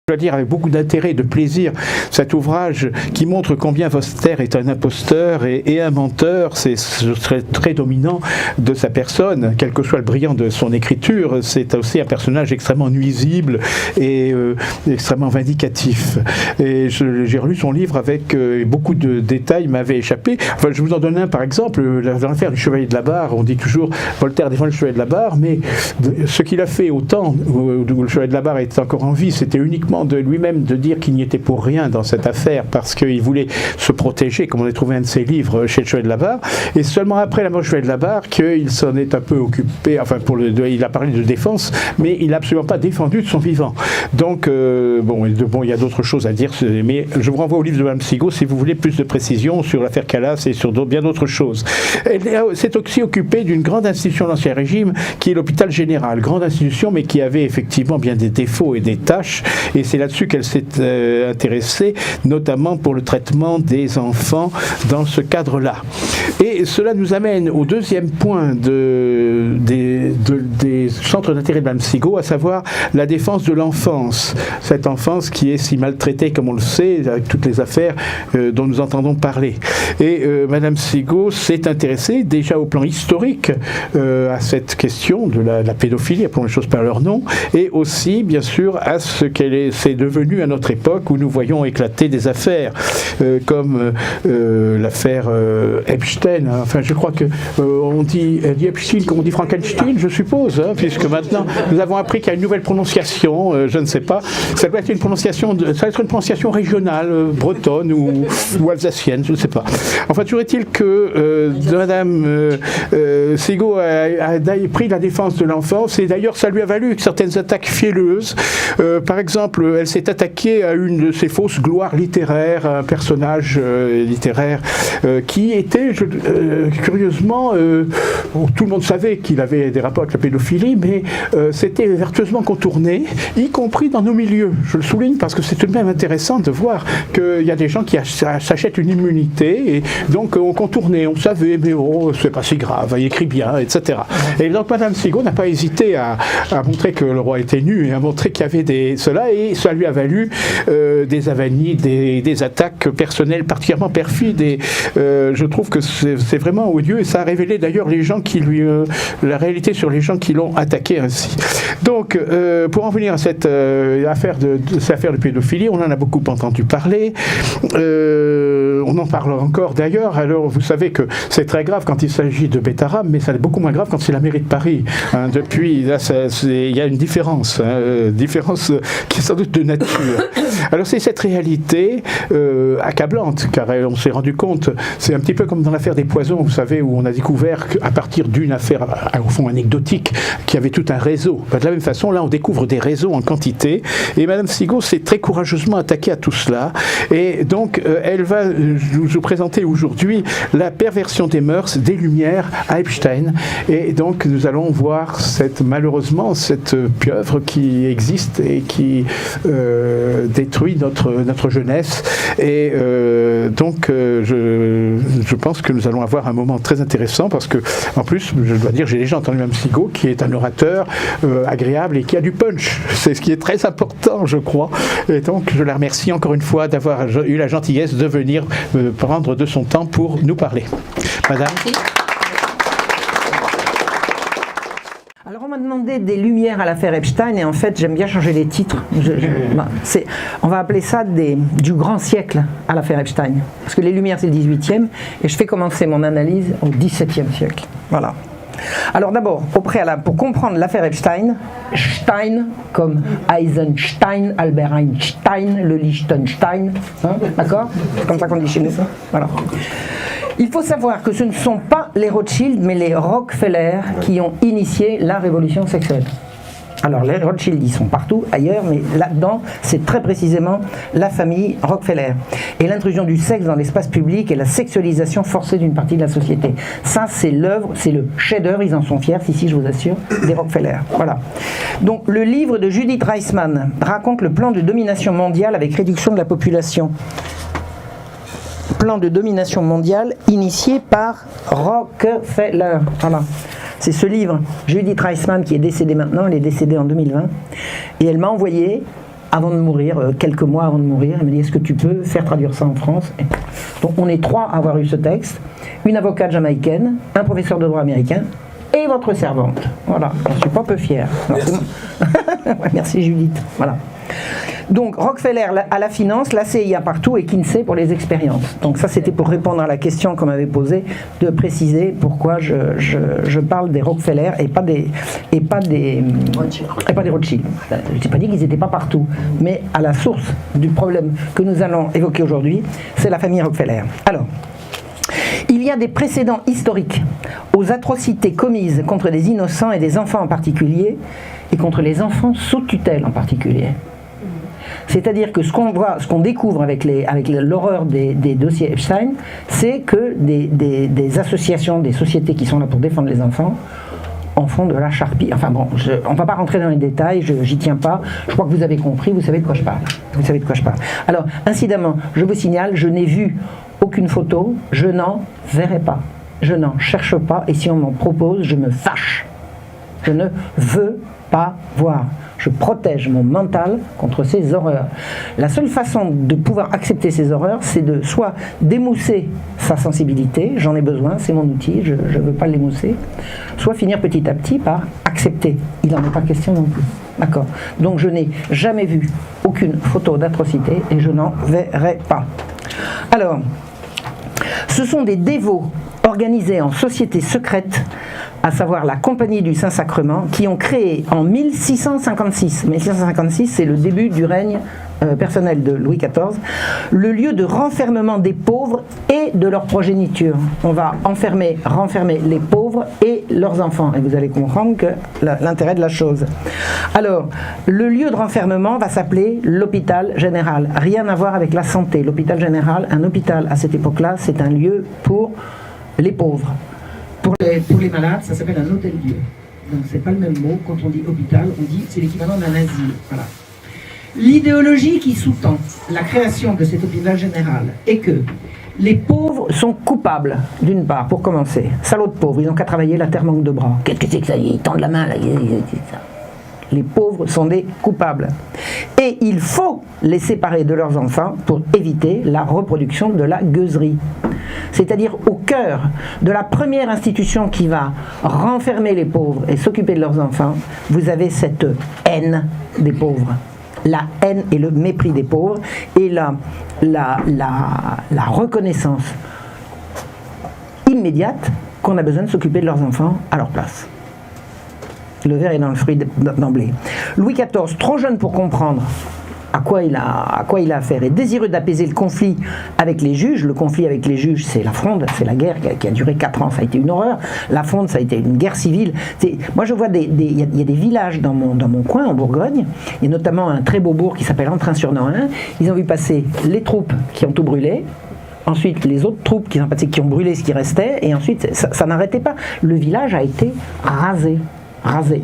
Je dois dire avec beaucoup d'intérêt et de plaisir cet ouvrage qui montre combien Foster est un imposteur et un menteur. C'est très dominant de sa personne, quel que soit le brillant de son écriture. C'est aussi un personnage extrêmement nuisible et extrêmement vindicatif. Et j'ai relu son livre avec beaucoup de détails m'avaient échappé. Enfin, je vous en donne un par exemple, dans l'affaire du Chevalier de la Barre. On dit toujours Voltaire défend le Chevalier de la Barre, mais ce qu'il a fait au temps où le Chevalier de la Barre était encore en vie, c'était uniquement de lui-même de dire qu'il n'y était pour rien dans cette affaire parce qu'il voulait se protéger, comme on a trouvé un de ses livres chez le Chevalier de la Barre, et seulement après la mort du Chevalier de la Barre qu'il s'en est un peu occupé, enfin il a parlé de défense, mais il n'a absolument pas défendu de son vivant. Donc il y a d'autres choses à dire, mais je vous renvoie au livre de Mme Sigaud si vous voulez plus de précision sur l'affaire Calas et sur bien d'autres choses. Elle s'est aussi occupée d'une grande institution de l'Ancien Régime qui est l'hôpital général, grande institution mais qui avait effectivement bien des défauts et des tâches, et c'est là-dessus qu'elle s'est intéressée, notamment pour le traitement des enfants dans ce cadre-là. Et cela nous amène au deuxième point des centres d'intérêt de Mme Sigaud, à savoir la défense de l'enfance. Cette enfance qui est si maltraitée, comme on le sait, avec toutes les affaires dont nous entendons parler. Et Mme Sigaud s'est intéressée déjà au plan historique à cette question de la pédophilie, appelons les choses par leur nom, et aussi, bien sûr, à ce qu'elle s'est devenue à notre époque où nous voyons éclater des affaires comme l'affaire Epstein. Enfin, je crois que on dit Epstein comme on dit Frankenstein, je suppose, puisque maintenant nous avons appris qu'il y a une nouvelle prononciation. Je ne sais pas. Ça doit être une prononciation régionale, bretonne ou alsacienne, je ne sais pas. Enfin, toujours est-il que Mme Sigaud a pris la défense de l'enfance, et d'ailleurs ça lui a valu certaines attaques fielleuses. Par exemple, elle s'est attaquée à une de ses fausses gloires littéraires, un personnage littéraire qui était, curieusement, tout le monde savait qu'il avait des rapports avec la pédophilie, mais c'était vertueusement contourné, y compris dans nos milieux. Je le souligne parce que c'est tout de même intéressant de voir qu'il y a des gens qui s'achètent une immunité, et donc on contournait, on savait, mais c'est pas si grave, il écrit bien, etc. Et donc Mme Sigaud n'a pas hésité à montrer que le roi était nu et à montrer qu'il y avait cela, et ça lui a valu des avanies, des attaques personnelles particulièrement perfides, et je trouve que c'est vraiment odieux, et ça a révélé d'ailleurs la réalité sur les gens qui l'ont attaqué ainsi. Donc, pour en venir à cette affaire de pédophilie, on en a beaucoup entendu parler, on en parle encore d'ailleurs. Alors, vous savez que c'est très grave quand il s'agit de Bétarame, mais ça est beaucoup moins grave quand c'est la mairie de Paris. Depuis, là, il y a une différence qui est sans doute de nature. Alors, c'est cette réalité accablante, car on s'est rendu compte, c'est un petit peu comme dans l'affaire des poisons, vous savez, où on a découvert qu'à partir d'une affaire, au fond anecdotique, qu'il y avait tout un réseau. De la même façon, là, on découvre des réseaux en quantité, et Mme Sigaud s'est très courageusement attaquée à tout cela, et donc elle va nous présenter aujourd'hui la perversion des mœurs, des Lumières à Epstein, et donc nous allons voir malheureusement cette pieuvre qui existe et qui détruit notre jeunesse, et donc je pense que nous allons avoir un moment très intéressant, parce que en plus, je dois dire, j'ai déjà entendu Mme Sigaud, qui est un orateur agréable et qui a du punch. C'est ce qui est très important, je crois. Et donc, je la remercie encore une fois d'avoir eu la gentillesse de venir prendre de son temps pour nous parler. Madame. Alors on m'a demandé des lumières à l'affaire Epstein, et en fait j'aime bien changer les titres. On va appeler ça du grand siècle à l'affaire Epstein. Parce que les lumières c'est le 18e, et je fais commencer mon analyse au 17e siècle. Voilà. Alors d'abord, au préalable, pour comprendre l'affaire Epstein, Stein comme Eisenstein, Albert Einstein, le Liechtenstein, d'accord? C'est comme ça qu'on dit chez nous. Voilà. Il faut savoir que ce ne sont pas les Rothschild, mais les Rockefeller qui ont initié la révolution sexuelle. Alors les Rothschild, ils sont partout ailleurs, mais là-dedans, c'est très précisément la famille Rockefeller. Et l'intrusion du sexe dans l'espace public et la sexualisation forcée d'une partie de la société. Ça, c'est l'œuvre, c'est le chef-d'œuvre, ils en sont fiers, si je vous assure, des Rockefeller. Voilà. Donc le livre de Judith Reisman raconte le plan de domination mondiale avec réduction de la population. Plan de domination mondiale initié par Rockefeller. Voilà. C'est ce livre, Judith Reisman, qui est décédée maintenant, elle est décédée en 2020, et elle m'a envoyé avant de mourir, quelques mois avant de mourir. Il me dit, est-ce que tu peux faire traduire ça en France? Donc on est 3 à avoir eu ce texte, une avocate jamaïcaine, un professeur de droit américain, et votre servante. Voilà, je ne suis pas peu fier. Merci. Ouais, merci Judith. Voilà. Donc Rockefeller à la finance, la CIA partout et Kinsey pour les expériences. Donc ça c'était pour répondre à la question qu'on m'avait posée, de préciser pourquoi je parle des Rockefeller et pas des Rothschild. Je n'ai pas dit qu'ils n'étaient pas partout, mais à la source du problème que nous allons évoquer aujourd'hui, c'est la famille Rockefeller. Alors, il y a des précédents historiques aux atrocités commises contre des innocents et des enfants en particulier, et contre les enfants sous tutelle en particulier. C'est-à-dire que ce qu'on découvre avec l'horreur des dossiers Epstein, c'est que des associations, des sociétés qui sont là pour défendre les enfants, en font de la charpie. Enfin bon, on ne va pas rentrer dans les détails, j'y tiens pas. Je crois que vous avez compris, vous savez de quoi je parle. Vous savez de quoi je parle. Alors, incidemment, je vous signale, je n'ai vu aucune photo, je n'en verrai pas. Je n'en cherche pas, et si on m'en propose, je me fâche. Je ne veux pas voir. Je protège mon mental contre ces horreurs. La seule façon de pouvoir accepter ces horreurs, c'est de soit d'émousser sa sensibilité, j'en ai besoin, c'est mon outil, je ne veux pas l'émousser, soit finir petit à petit par accepter. Il n'en est pas question non plus. D'accord. Donc je n'ai jamais vu aucune photo d'atrocité et je n'en verrai pas. Alors, ce sont des dévots organisés en société secrète, à savoir la Compagnie du Saint-Sacrement, qui ont créé en 1656, 1656 c'est le début du règne personnel de Louis XIV, le lieu de renfermement des pauvres et de leur progéniture. On va renfermer les pauvres et leurs enfants, et vous allez comprendre que l'intérêt de la chose. Alors, le lieu de renfermement va s'appeler l'hôpital général, rien à voir avec la santé. L'hôpital général, un hôpital à cette époque-là, c'est un lieu pour les pauvres. Pour les malades, ça s'appelle un hôtel-dieu. Donc c'est pas le même mot. Quand on dit hôpital, on dit c'est l'équivalent d'un asile. Voilà. L'idéologie qui sous-tend la création de cet hôpital général est que les pauvres sont coupables, d'une part, pour commencer. Salauds de pauvres, ils n'ont qu'à travailler, la terre manque de bras. Qu'est-ce que c'est que ça? Ils tendent la main, là. Les pauvres sont des coupables. Et il faut les séparer de leurs enfants pour éviter la reproduction de la gueuserie. C'est-à-dire au cœur de la première institution qui va renfermer les pauvres et s'occuper de leurs enfants, vous avez cette haine des pauvres. La haine et le mépris des pauvres et la reconnaissance immédiate qu'on a besoin de s'occuper de leurs enfants à leur place. Le ver est dans le fruit d'emblée. Louis XIV, trop jeune pour comprendre à quoi il a affaire et désireux d'apaiser le conflit avec les juges. Le conflit avec les juges, c'est la Fronde, c'est la guerre qui a duré 4 ans, ça a été une horreur. La Fronde, ça a été une guerre civile. Moi je vois, il y a des villages dans mon coin, en Bourgogne, il y a notamment un très beau bourg qui s'appelle Entrain-sur-Nohain. Ils ont vu passer les troupes qui ont tout brûlé, ensuite les autres troupes qui ont brûlé ce qui restait, et ensuite ça n'arrêtait pas. Le village a été rasé.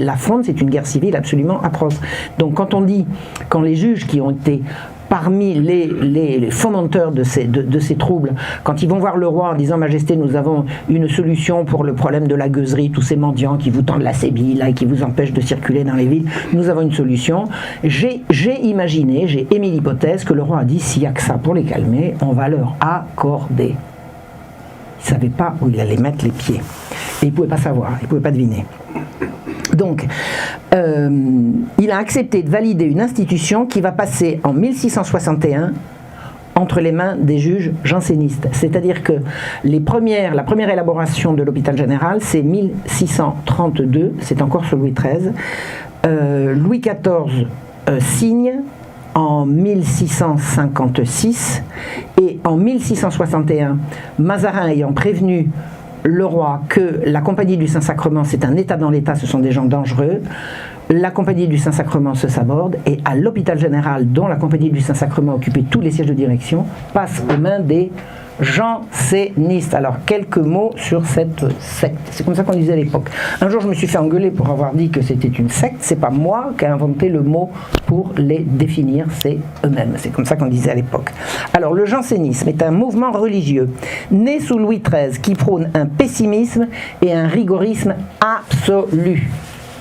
La Fronde, c'est une guerre civile absolument atroce. Donc quand les juges qui ont été parmi les fomenteurs de ces troubles, quand ils vont voir le roi en disant « Majesté, nous avons une solution pour le problème de la gueuserie, tous ces mendiants qui vous tendent la sébille là, et qui vous empêchent de circuler dans les villes, nous avons une solution », j'ai émis l'hypothèse que le roi a dit « S'il n'y a que ça pour les calmer, on va leur accorder ». Il ne savait pas où il allait mettre les pieds. Et il ne pouvait pas savoir, il ne pouvait pas deviner. Donc, il a accepté de valider une institution qui va passer en 1661 entre les mains des juges jansénistes. C'est-à-dire que la première élaboration de l'hôpital général, c'est 1632, c'est encore sous Louis XIII. Louis XIV signe en 1656 et en 1661, Mazarin ayant prévenu le roi que la Compagnie du Saint-Sacrement, c'est un État dans l'État, ce sont des gens dangereux, la Compagnie du Saint-Sacrement se saborde et à l'hôpital général, dont la Compagnie du Saint-Sacrement occupait tous les sièges de direction, passe aux mains des jansénistes. Alors, quelques mots sur cette secte. C'est comme ça qu'on disait à l'époque. Un jour, je me suis fait engueuler pour avoir dit que c'était une secte. C'est pas moi qui ai inventé le mot pour les définir, c'est eux-mêmes. C'est comme ça qu'on disait à l'époque. Alors, le jansénisme est un mouvement religieux né sous Louis XIII qui prône un pessimisme et un rigorisme absolu.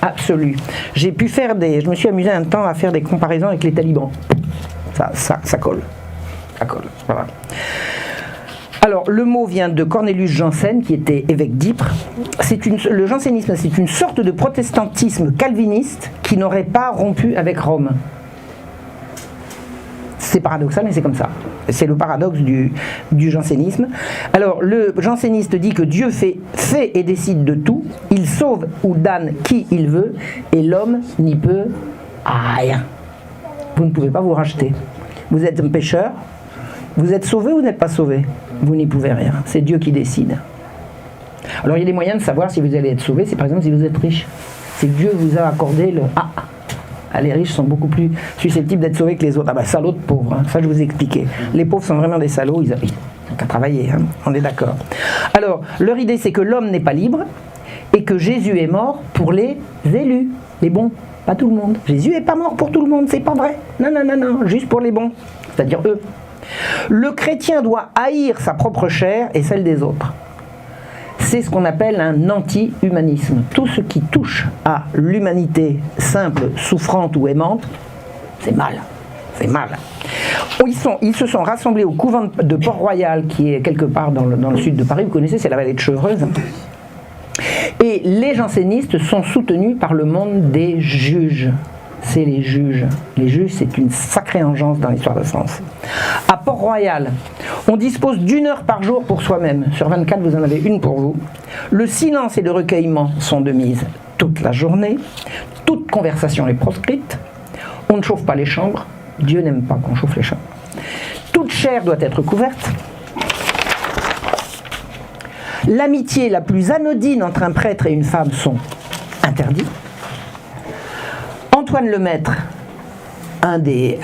absolue. Je me suis amusé un temps à faire des comparaisons avec les talibans. Ça colle. Ça colle. Voilà. Alors, le mot vient de Cornelius Jansen, qui était évêque d'Ypres. Le jansénisme, c'est une sorte de protestantisme calviniste qui n'aurait pas rompu avec Rome. C'est paradoxal, mais c'est comme ça. C'est le paradoxe du jansénisme. Alors, le janséniste dit que Dieu fait et décide de tout. Il sauve ou damne qui il veut, et l'homme n'y peut rien. Vous ne pouvez pas vous racheter. Vous êtes un pécheur. Vous êtes sauvé ou n'êtes pas sauvé? Vous n'y pouvez rien. C'est Dieu qui décide. Alors il y a des moyens de savoir si vous allez être sauvé. C'est par exemple si vous êtes riche. C'est que Dieu vous a accordé le les riches sont beaucoup plus susceptibles d'être sauvés que les autres. Salauds de pauvres. Ça je vous ai expliqué. Les pauvres sont vraiment des salauds. Ils n'ont qu'à travailler. On est d'accord. Alors leur idée c'est que l'homme n'est pas libre et que Jésus est mort pour les élus, les bons. Pas tout le monde. Jésus n'est pas mort pour tout le monde. C'est pas vrai. Non. Juste pour les bons. C'est-à-dire eux. Le chrétien doit haïr sa propre chair et celle des autres. C'est ce qu'on appelle un anti-humanisme. Tout ce qui touche à l'humanité simple, souffrante ou aimante, c'est mal. C'est mal. Ils se sont rassemblés au couvent de Port-Royal, qui est quelque part dans le sud de Paris. Vous connaissez, c'est la vallée de Chevreuse. Et les jansénistes sont soutenus par le monde des juges. C'est les juges. Les juges, c'est une sacrée engeance dans l'histoire de France. À Port-Royal, on dispose d'1 heure par jour pour soi-même. Sur 24, vous en avez une pour vous. Le silence et le recueillement sont de mise toute la journée. Toute conversation est proscrite. On ne chauffe pas les chambres. Dieu n'aime pas qu'on chauffe les chambres. Toute chair doit être couverte. L'amitié la plus anodine entre un prêtre et une femme sont interdites. Antoine Lemaître, un des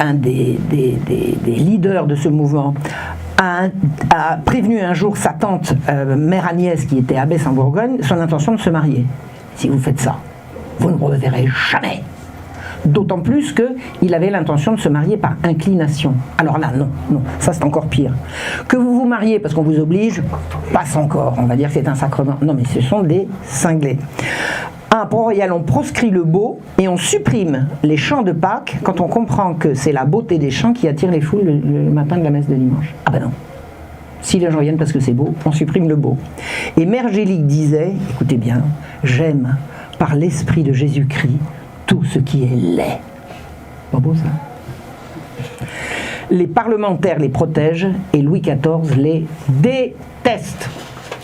leaders de ce mouvement, a prévenu un jour sa tante, mère Agnès, qui était abbesse en Bourgogne, son intention de se marier. Si vous faites ça, vous ne me reverrez jamais. D'autant plus qu'il avait l'intention de se marier par inclination. Alors là, non, ça c'est encore pire. Que vous vous mariez parce qu'on vous oblige, passe encore, on va dire que c'est un sacrement. Non mais ce sont des cinglés. À Port-Royal, on proscrit le beau et on supprime les chants de Pâques quand on comprend que c'est la beauté des chants qui attire les foules le matin de la messe de dimanche. Ah ben non. Si les gens viennent parce que c'est beau, on supprime le beau. Et Mère Gélique disait, écoutez bien, j'aime par l'esprit de Jésus-Christ tout ce qui est laid. Pas beau ça? Les parlementaires les protègent et Louis XIV les déteste.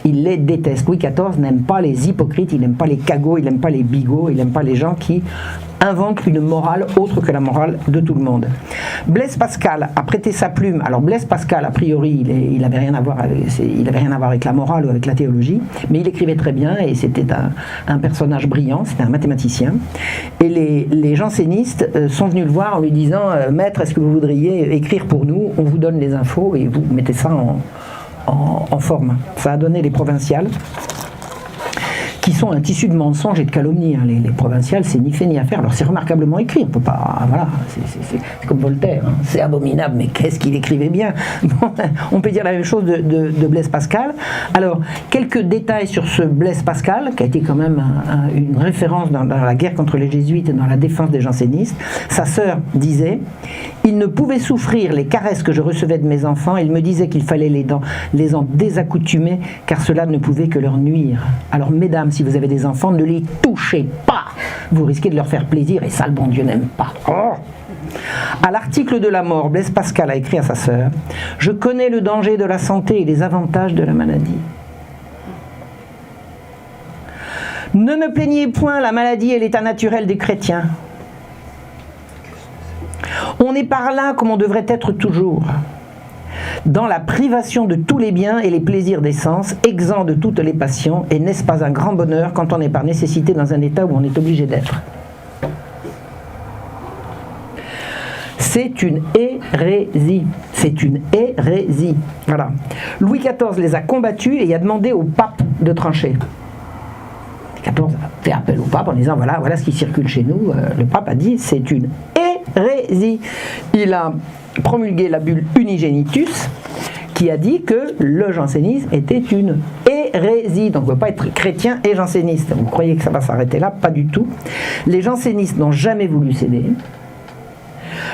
Il les déteste. Louis XIV n'aime pas les hypocrites, il n'aime pas les cagots, il n'aime pas les bigots, il n'aime pas les gens qui inventent une morale autre que la morale de tout le monde. Blaise Pascal a prêté sa plume. Alors Blaise Pascal, a priori, il n'avait rien à voir avec la morale ou avec la théologie, mais il écrivait très bien et c'était un personnage brillant, c'était un mathématicien. Et les jansénistes sont venus le voir en lui disant « Maître, est-ce que vous voudriez écrire pour nous? On vous donne les infos et vous mettez ça en forme. » Ça a donné les provinciales, qui sont un tissu de mensonges et de calomnies. Les provinciales, c'est ni fait ni à faire. Alors c'est remarquablement écrit, on peut pas... Voilà, c'est comme Voltaire, hein. C'est abominable, mais qu'est-ce qu'il écrivait bien. Bon, on peut dire la même chose de Blaise Pascal. Alors, quelques détails sur ce Blaise Pascal, qui a été quand même une référence dans la guerre contre les jésuites et dans la défense des jansénistes. Sa sœur disait « Il ne pouvait souffrir les caresses que je recevais de mes enfants. Il me disait qu'il fallait les en désaccoutumer, car cela ne pouvait que leur nuire. Alors, mesdames, si vous avez des enfants, ne les touchez pas. Vous risquez de leur faire plaisir et ça, le bon Dieu n'aime pas. » À l'article de la mort, Blaise Pascal a écrit à sa sœur « Je connais le danger de la santé et les avantages de la maladie. Ne me plaignez point, la maladie est l'état naturel des chrétiens. On est par là comme on devrait être toujours. Dans la privation de tous les biens et les plaisirs des sens, exempt de toutes les passions, et n'est-ce pas un grand bonheur quand on est par nécessité dans un état où on est obligé d'être? C'est une hérésie. C'est une hérésie. Voilà. Louis XIV les a combattus et il a demandé au pape de trancher. Louis XIV a fait appel au pape en disant voilà ce qui circule chez nous. Le pape a dit c'est une hérésie. Il a promulgué la bulle Unigenitus qui a dit que le jansénisme était une Donc on ne peut pas être chrétien et janséniste. Vous croyez que ça va s'arrêter là? Pas du tout. Les jansénistes n'ont jamais voulu céder.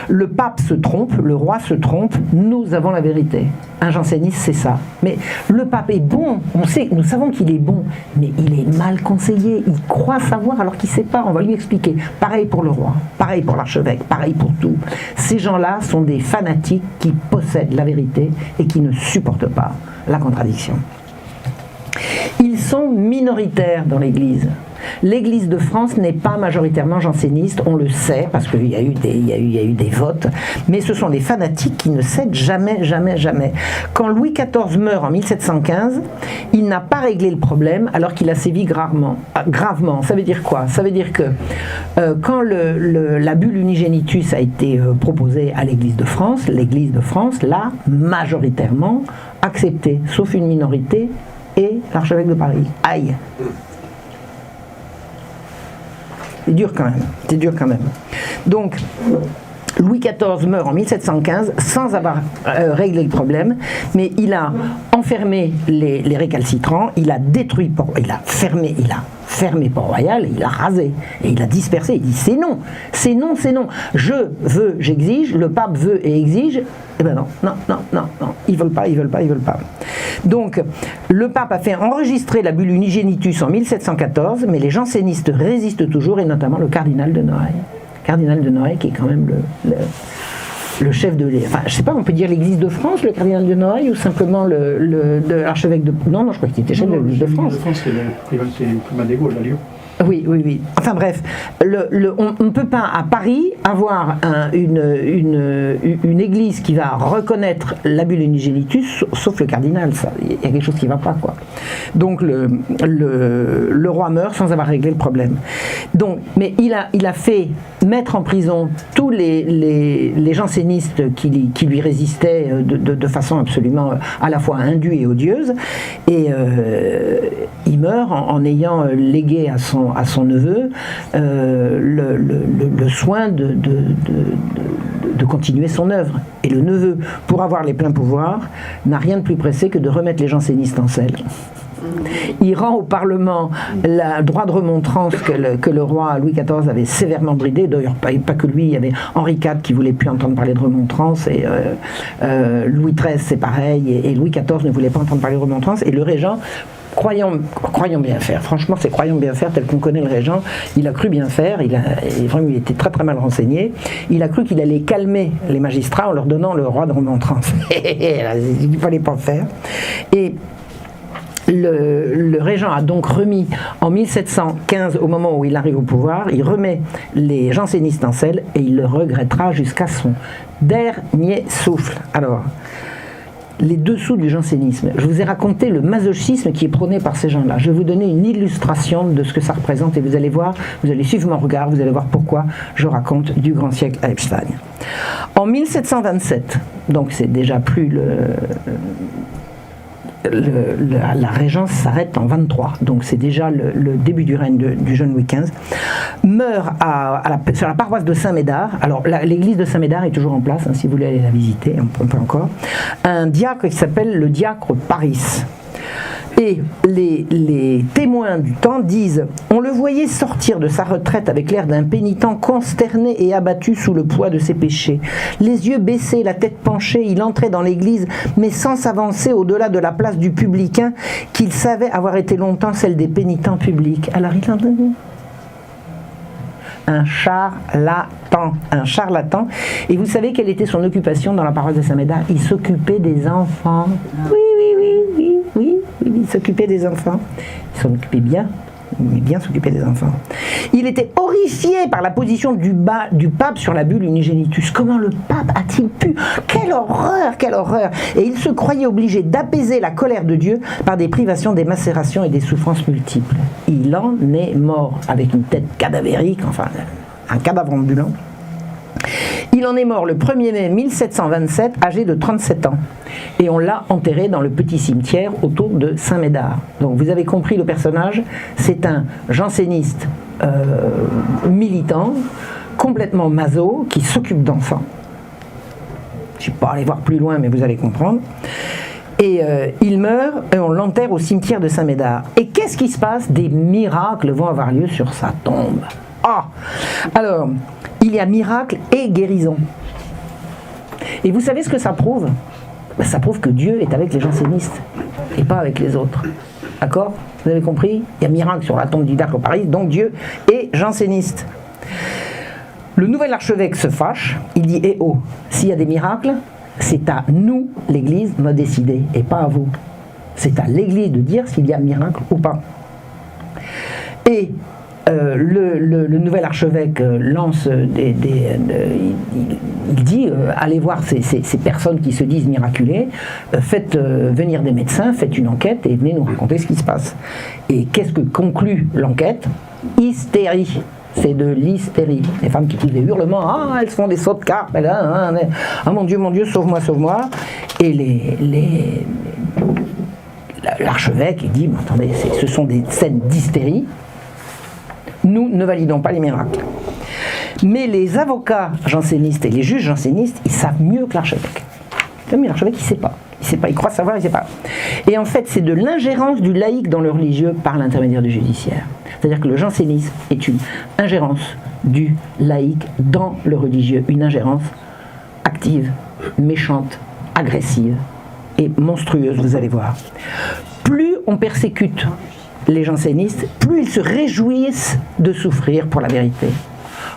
Le pape se trompe, le roi se trompe, nous avons la vérité. Un janséniste, c'est ça. Mais le pape est bon, nous savons qu'il est bon, mais il est mal conseillé, il croit savoir alors qu'il ne sait pas, on va lui expliquer. Pareil pour le roi, pareil pour l'archevêque, pareil pour tout. Ces gens-là sont des fanatiques qui possèdent la vérité et qui ne supportent pas la contradiction. Ils sont minoritaires dans l'Église. L'Église de France n'est pas majoritairement janséniste, on le sait, parce qu'il y a eu des votes, mais ce sont des fanatiques qui ne cèdent jamais, jamais, jamais. Quand Louis XIV meurt en 1715, il n'a pas réglé le problème alors qu'il a sévi gravement. Ça veut dire quoi? Ça veut dire que quand la bulle Unigenitus a été proposée à l'Église de France l'a majoritairement accepté, sauf une minorité et l'archevêque de Paris. Aïe! C'est dur quand même. Donc, Louis XIV meurt en 1715 sans avoir réglé le problème, mais il a enfermé les récalcitrants, il a détruit il a fermé Port-Royal, et il a rasé, et il a dispersé, il dit c'est non, je veux, j'exige, le pape veut et exige, eh ben non, ils veulent pas. Donc, le pape a fait enregistrer la bulle Unigenitus en 1714, mais les jansénistes résistent toujours, et notamment le cardinal de Noailles. Cardinal de Noailles qui est quand même le chef de l'Église. Enfin, je sais pas, on peut dire l'Église de France, le cardinal de Noailles, ou simplement l'archevêque de... Non, je crois qu'il était chef de l'Église de France. C'est le primat des Gaules à Lyon. Oui. Enfin bref, on ne peut pas à Paris avoir une église qui va reconnaître la bulle Unigenitus, sauf le cardinal. Il y a quelque chose qui ne va pas, quoi. Donc le roi meurt sans avoir réglé le problème. Donc, mais il a fait mettre en prison tous les jansénistes qui lui résistaient de façon absolument à la fois indue et odieuse. Et il meurt en ayant légué à son neveu le soin de continuer son œuvre. Et le neveu, pour avoir les pleins pouvoirs, n'a rien de plus pressé que de remettre les jansénistes en selle. Il rend au Parlement le droit de remontrance que le roi Louis XIV avait sévèrement bridé. D'ailleurs, pas que lui, il y avait Henri IV qui voulait plus entendre parler de remontrance, et Louis XIII c'est pareil, et Louis XIV ne voulait pas entendre parler de remontrance, et le régent, croyons bien faire, franchement c'est croyons bien faire tel qu'on connaît le régent, il a cru bien faire, il était très très mal renseigné, il a cru qu'il allait calmer les magistrats en leur donnant le droit de remontrance. Il ne fallait pas le faire. Et le régent a donc remis en 1715, au moment où il arrive au pouvoir, il remet les jansénistes en selle, et il le regrettera jusqu'à son dernier souffle. Alors, les dessous du jansénisme. Je vous ai raconté le masochisme qui est prôné par ces gens-là. Je vais vous donner une illustration de ce que ça représente, et vous allez voir, vous allez suivre mon regard, vous allez voir pourquoi je raconte du grand siècle à Epstein. En 1727, donc c'est déjà plus la régence s'arrête en 23, donc c'est déjà le début du règne du jeune Louis XV, meurt sur la paroisse de Saint-Médard. Alors l'église de Saint-Médard est toujours en place, si vous voulez aller la visiter, on peut encore, un diacre qui s'appelle le diacre Paris. Et les témoins du temps disent « On le voyait sortir de sa retraite avec l'air d'un pénitent consterné et abattu sous le poids de ses péchés. Les yeux baissés, la tête penchée, il entrait dans l'église, mais sans s'avancer au-delà de la place du publicain qu'il savait avoir été longtemps celle des pénitents publics. » Alors il entendait un charlatan. Et vous savez quelle était son occupation dans la paroisse de Saint-Médard? Il s'occupait des enfants. Oui, il s'occupait des enfants. Il s'en occupait bien. Il bien s'occuper des enfants. Il était horrifié par la position du pape sur la bulle Unigenitus. Comment le pape a-t-il pu? Quelle horreur, quelle horreur! Et il se croyait obligé d'apaiser la colère de Dieu par des privations, des macérations et des souffrances multiples. Il en est mort avec une tête cadavérique, enfin un cadavre ambulant. Il en est mort le 1er mai 1727, âgé de 37 ans. Et on l'a enterré dans le petit cimetière autour de Saint-Médard. Donc vous avez compris le personnage, c'est un janséniste militant, complètement maso, qui s'occupe d'enfants. Je ne suis pas allé voir plus loin, mais vous allez comprendre. Et il meurt et on l'enterre au cimetière de Saint-Médard. Et qu'est-ce qui se passe? Des miracles vont avoir lieu sur sa tombe. Ah! Alors, il y a miracle et guérison. Et vous savez ce que ça prouve? Ben, ça prouve que Dieu est avec les jansénistes et pas avec les autres. D'accord? Vous avez compris? Il y a miracle sur la tombe du diacre au Paris, donc Dieu est janséniste. Le nouvel archevêque se fâche, il dit: eh oh, s'il y a des miracles, c'est à nous, l'Église, de décider, et pas à vous. C'est à l'Église de dire s'il y a miracle ou pas. Et le nouvel archevêque lance il dit allez voir ces personnes qui se disent miraculées, faites venir des médecins, faites une enquête et venez nous raconter ce qui se passe. Et qu'est-ce que conclut l'enquête? Hystérie. C'est de l'hystérie. Les femmes qui poussent des hurlements, ah, elles se font des sauts de carpe, ah mon Dieu, sauve-moi, sauve-moi. Et l'archevêque, il dit, attendez, ce sont des scènes d'hystérie. Nous ne validons pas les miracles. Mais les avocats jansénistes et les juges jansénistes, ils savent mieux que l'archevêque. Mais l'archevêque, il ne sait pas. Il croit savoir, il ne sait pas. Et en fait, c'est de l'ingérence du laïc dans le religieux par l'intermédiaire du judiciaire. C'est-à-dire que le jansénisme est une ingérence du laïc dans le religieux, une ingérence active, méchante, agressive et monstrueuse, vous allez voir. Plus on persécute les jansénistes, plus ils se réjouissent de souffrir pour la vérité.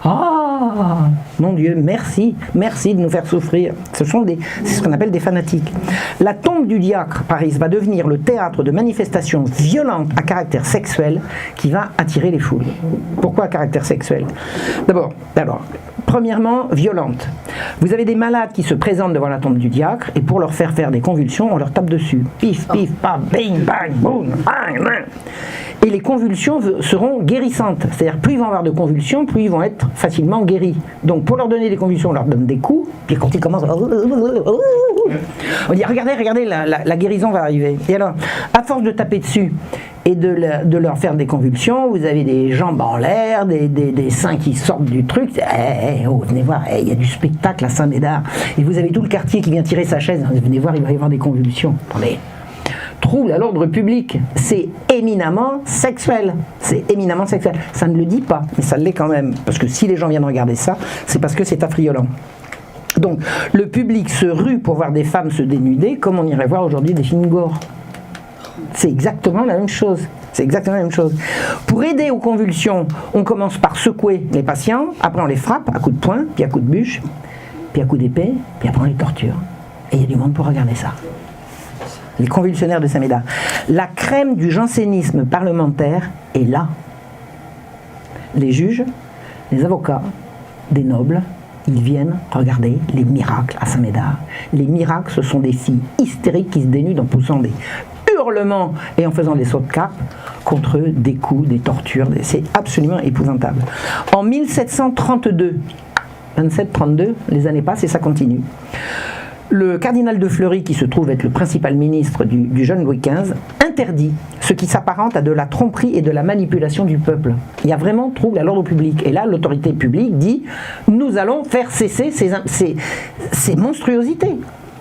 Ah, mon Dieu, merci de nous faire souffrir. C'est ce qu'on appelle des fanatiques. La tombe du diacre, Paris, va devenir le théâtre de manifestations violentes à caractère sexuel qui va attirer les foules. Pourquoi à caractère sexuel? D'abord, premièrement, violente. Vous avez des malades qui se présentent devant la tombe du diacre et pour leur faire des convulsions, on leur tape dessus. Pif, pif, paf, bing, bang, boum, bang, bang. Et les convulsions seront guérissantes. C'est-à-dire, plus ils vont avoir de convulsions, plus ils vont être facilement guéris. Donc, pour leur donner des convulsions, on leur donne des coups, puis quand ils commencent on dit, regardez, la guérison va arriver. Et alors, à force de taper dessus et de leur faire des convulsions, vous avez des jambes en l'air, des seins qui sortent du truc. Oh, venez voir, il y a du spectacle à Saint-Médard. Et vous avez tout le quartier qui vient tirer sa chaise. Venez voir, il va y avoir des convulsions. Attendez. Trouble à l'ordre public, c'est éminemment sexuel. C'est éminemment sexuel. Ça ne le dit pas, mais ça l'est quand même. Parce que si les gens viennent regarder ça, c'est parce que c'est affriolant. Donc, le public se rue pour voir des femmes se dénuder, comme on irait voir aujourd'hui des films gore. C'est exactement la même chose. C'est exactement la même chose. Pour aider aux convulsions, on commence par secouer les patients, après on les frappe à coups de poing, puis à coups de bûche, puis à coups d'épée, puis après on les torture. Et il y a du monde pour regarder ça. Les convulsionnaires de Saint-Médard. La crème du jansénisme parlementaire est là. Les juges, les avocats, des nobles, ils viennent regarder les miracles à Saint-Médard. Les miracles, ce sont des filles hystériques qui se dénudent en poussant des hurlements et en faisant des sauts de carpe contre eux, des coups, des tortures. C'est absolument épouvantable. En 1732, 27-32, les années passent et ça continue. Le cardinal de Fleury, qui se trouve être le principal ministre du jeune Louis XV, interdit ce qui s'apparente à de la tromperie et de la manipulation du peuple. Il y a vraiment trouble à l'ordre public. Et là, l'autorité publique dit « Nous allons faire cesser ces monstruosités.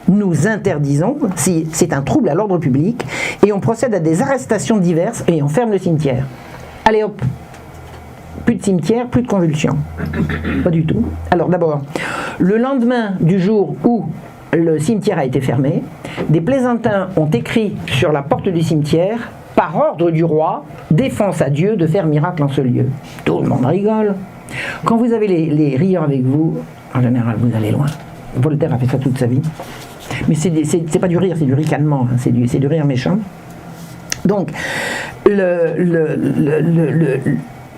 Nous interdisons, si c'est un trouble à l'ordre public, et on procède à des arrestations diverses et on ferme le cimetière. Allez hop, plus de cimetière, plus de convulsions. » Pas du tout. Alors d'abord, le lendemain du jour où le cimetière a été fermé, des plaisantins ont écrit sur la porte du cimetière « Par ordre du roi, défense à Dieu de faire miracle en ce lieu ». Tout le monde rigole. Quand vous avez les rieurs avec vous, en général, vous allez loin. Voltaire a fait ça toute sa vie. Mais c'est pas du rire, c'est du ricanement, hein, c'est du rire méchant. Donc,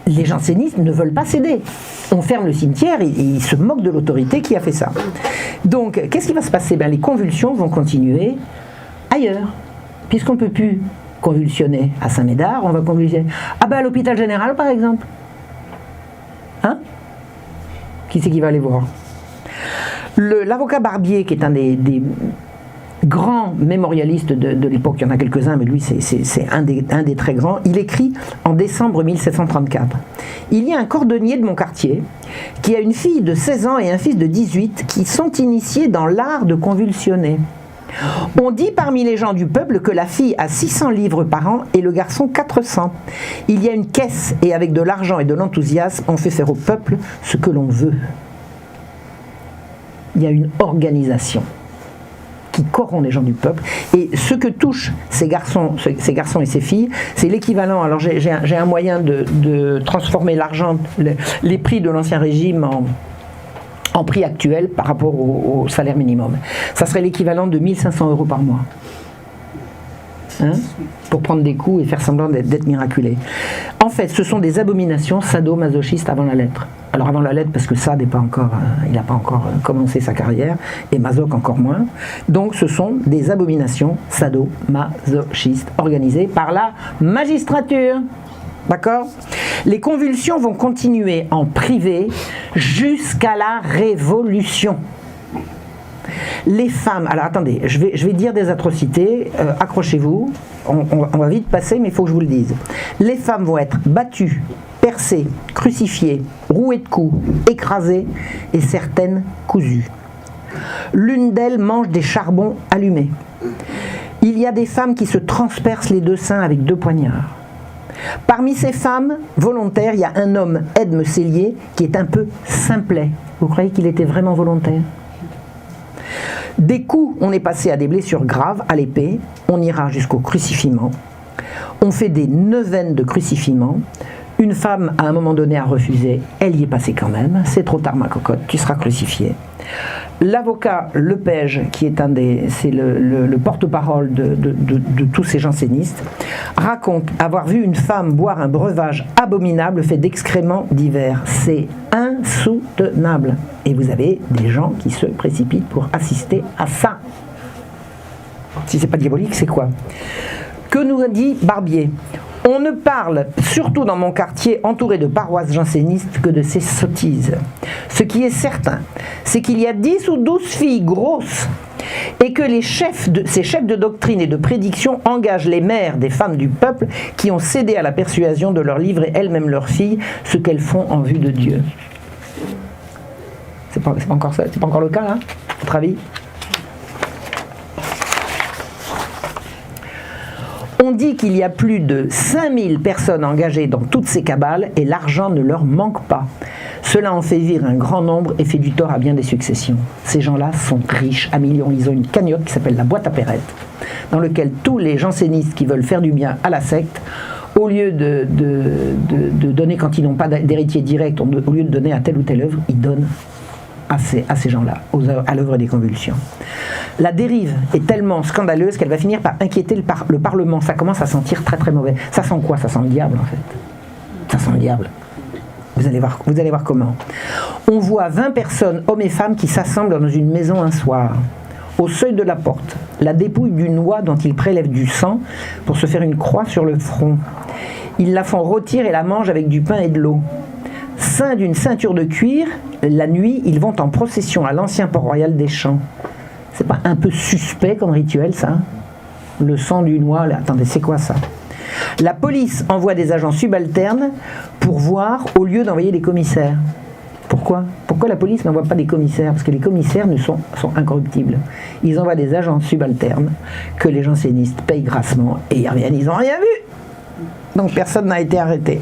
les jansénistes ne veulent pas céder. On ferme le cimetière et ils se moquent de l'autorité qui a fait ça. Donc, qu'est-ce qui va se passer? Les convulsions vont continuer ailleurs. Puisqu'on ne peut plus convulsionner à Saint-Médard, on va convulsionner. À l'hôpital général, par exemple. Hein? Qui c'est qui va aller voir? L'avocat Barbier, qui est un des grands mémorialistes de l'époque, il y en a quelques-uns, mais lui c'est un des très grands, il écrit en décembre 1734. Il y a un cordonnier de mon quartier qui a une fille de 16 ans et un fils de 18 qui sont initiés dans l'art de convulsionner. On dit parmi les gens du peuple que la fille a 600 livres par an et le garçon 400. Il y a une caisse et avec de l'argent et de l'enthousiasme, on fait faire au peuple ce que l'on veut. Il y a une organisation qui corrompt les gens du peuple. Et ce que touchent ces garçons et ces filles, c'est l'équivalent. Alors j'ai un moyen de transformer l'argent, les prix de l'Ancien Régime en prix actuel par rapport au salaire minimum. Ça serait l'équivalent de 1500 € par mois. Hein, pour prendre des coups et faire semblant d'être miraculé. En fait, ce sont des abominations sadomasochistes avant la lettre. Alors avant la lettre, parce que Sade il n'a pas encore commencé sa carrière, et Masoch encore moins. Donc ce sont des abominations sadomasochistes organisées par la magistrature. D'accord ? Les convulsions vont continuer en privé jusqu'à la Révolution. Les femmes, alors attendez, je vais dire des atrocités, accrochez-vous, on va vite passer, mais il faut que je vous le dise. Les femmes vont être battues, percées, crucifiées, rouées de coups, écrasées et certaines cousues. L'une d'elles mange des charbons allumés. Il y a des femmes qui se transpercent les deux seins avec 2 poignards. Parmi ces femmes volontaires, il y a un homme, Edme Cellier, qui est un peu simplet. Vous croyez qu'il était vraiment volontaire ? Des coups, on est passé à des blessures graves à l'épée, on ira jusqu'au crucifiement. On fait des neuvaines de crucifiement. Une femme, à un moment donné, a refusé, elle y est passée quand même. C'est trop tard, ma cocotte, tu seras crucifiée. L'avocat Lepage, qui est c'est le porte-parole de tous ces jansénistes, raconte avoir vu une femme boire un breuvage abominable fait d'excréments divers. C'est insoutenable. Et vous avez des gens qui se précipitent pour assister à ça. Si c'est pas diabolique, c'est quoi ? Que nous dit Barbier ? On ne parle, surtout dans mon quartier entouré de paroisses jansénistes, que de ces sottises. Ce qui est certain, c'est qu'il y a 10 ou 12 filles grosses et que ces chefs de doctrine et de prédiction engagent les mères des femmes du peuple qui ont cédé à la persuasion de leur livrer elles-mêmes leurs filles ce qu'elles font en vue de Dieu. C'est pas encore ça, c'est pas encore le cas, là, à votre avis ? On dit qu'il y a plus de 5000 personnes engagées dans toutes ces cabales et l'argent ne leur manque pas. Cela en fait vivre un grand nombre et fait du tort à bien des successions. Ces gens-là sont riches à millions. Ils ont une cagnotte qui s'appelle la boîte à Perrette, dans laquelle tous les jansénistes qui veulent faire du bien à la secte, au lieu de donner quand ils n'ont pas d'héritier direct, au lieu de donner à telle ou telle œuvre, ils donnent à ces gens-là, à l'œuvre des convulsions. La dérive est tellement scandaleuse qu'elle va finir par inquiéter le Parlement. Ça commence à sentir très très mauvais. Ça sent quoi ? Ça sent le diable en fait. Ça sent le diable. Vous allez voir comment. On voit 20 personnes, hommes et femmes, qui s'assemblent dans une maison un soir. Au seuil de la porte, la dépouille d'une oie dont ils prélèvent du sang pour se faire une croix sur le front. Ils la font rôtir et la mangent avec du pain et de l'eau. Ceint d'une ceinture de cuir, la nuit, ils vont en procession à l'ancien port royal des Champs. C'est pas un peu suspect comme rituel, ça ? Le sang d'une oie, là, attendez, c'est quoi ça ? La police envoie des agents subalternes pour voir au lieu d'envoyer des commissaires. Pourquoi ? Pourquoi la police n'envoie pas des commissaires ? Parce que les commissaires sont incorruptibles. Ils envoient des agents subalternes que les jansénistes payent grassement et ils reviennent, ils n'ont rien vu. Donc personne n'a été arrêté.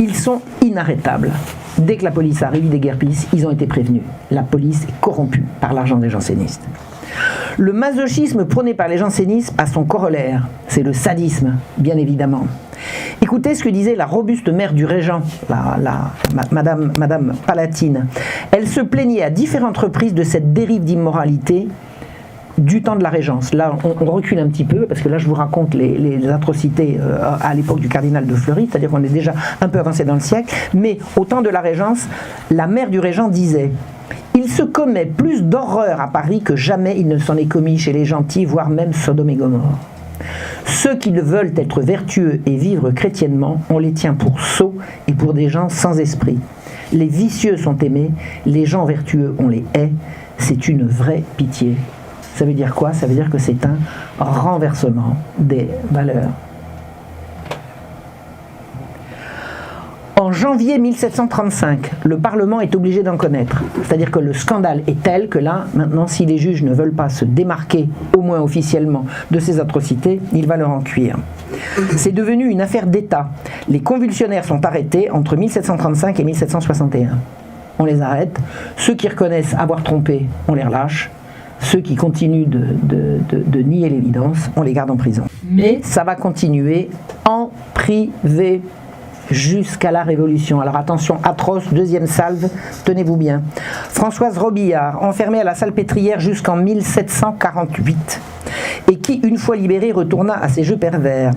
Ils sont inarrêtables. Dès que la police arrive, des guerpilles, ils ont été prévenus. La police est corrompue par l'argent des jansénistes. Le masochisme prôné par les jansénistes a son corollaire, c'est le sadisme, bien évidemment. Écoutez ce que disait la robuste mère du régent, Madame Palatine. Elle se plaignait à différentes reprises de cette dérive d'immoralité du temps de la Régence. Là, on recule un petit peu, parce que là, je vous raconte les atrocités à l'époque du cardinal de Fleury, c'est-à-dire qu'on est déjà un peu avancé dans le siècle, mais au temps de la Régence, la mère du régent disait « Il se commet plus d'horreur à Paris que jamais il ne s'en est commis chez les gentils, voire même Sodome et Gomorrhe. Ceux qui veulent être vertueux et vivre chrétiennement, on les tient pour sots et pour des gens sans esprit. Les vicieux sont aimés, les gens vertueux, on les hait. C'est une vraie pitié. » Ça veut dire quoi ? Ça veut dire que c'est un renversement des valeurs. En janvier 1735, le Parlement est obligé d'en connaître. C'est-à-dire que le scandale est tel que là, maintenant, si les juges ne veulent pas se démarquer, au moins officiellement, de ces atrocités, il va leur en cuire. C'est devenu une affaire d'État. Les convulsionnaires sont arrêtés entre 1735 et 1761. On les arrête. Ceux qui reconnaissent avoir trompé, on les relâche. Ceux qui continuent de nier l'évidence, on les garde en prison. Mais ça va continuer en privé jusqu'à la Révolution. Alors attention, atroce, deuxième salve, tenez-vous bien. Françoise Robillard, enfermée à la Salpêtrière jusqu'en 1748, et qui, une fois libérée, retourna à ses jeux pervers,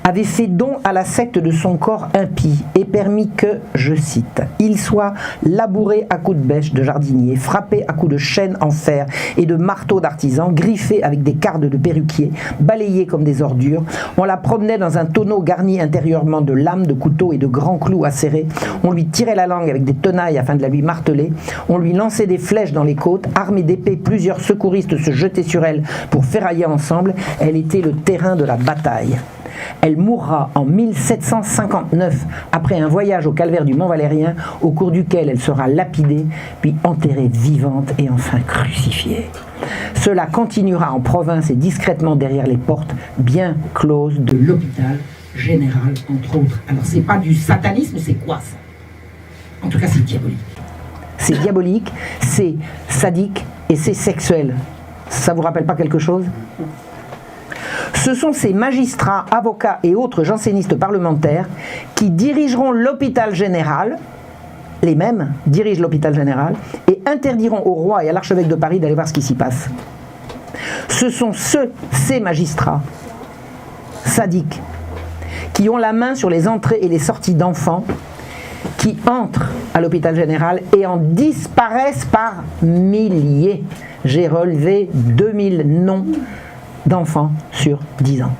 avait fait don à la secte de son corps impie et permis que, je cite, « il soit labouré à coups de bêche de jardinier, frappé à coups de chaîne en fer et de marteau d'artisan, griffé avec des cardes de perruquier, balayé comme des ordures. On la promenait dans un tonneau garni intérieurement de lames, de couteaux et de grands clous acérés. On lui tirait la langue avec des tenailles afin de la lui marteler. On lui lançait des flèches dans les côtes. Armée d'épées, plusieurs secouristes se jetaient sur elle pour ferrailler ensemble. Elle était le terrain de la bataille. Elle mourra en 1759 après un voyage au calvaire du Mont Valérien au cours duquel elle sera lapidée, puis enterrée vivante et enfin crucifiée. Cela continuera en province et discrètement derrière les portes bien closes de l'hôpital général, entre autres. Alors c'est pas du satanisme, c'est quoi ça? En tout cas c'est diabolique. C'est diabolique, c'est sadique et c'est sexuel. Ça vous rappelle pas quelque chose? Ce sont ces magistrats, avocats et autres jansénistes parlementaires qui dirigeront l'hôpital général, les mêmes dirigent l'hôpital général, et interdiront au roi et à l'archevêque de Paris d'aller voir ce qui s'y passe. Ce sont ces magistrats sadiques qui ont la main sur les entrées et les sorties d'enfants, qui entrent à l'hôpital général et en disparaissent par milliers. J'ai relevé 2000 noms d'enfants sur 10 ans.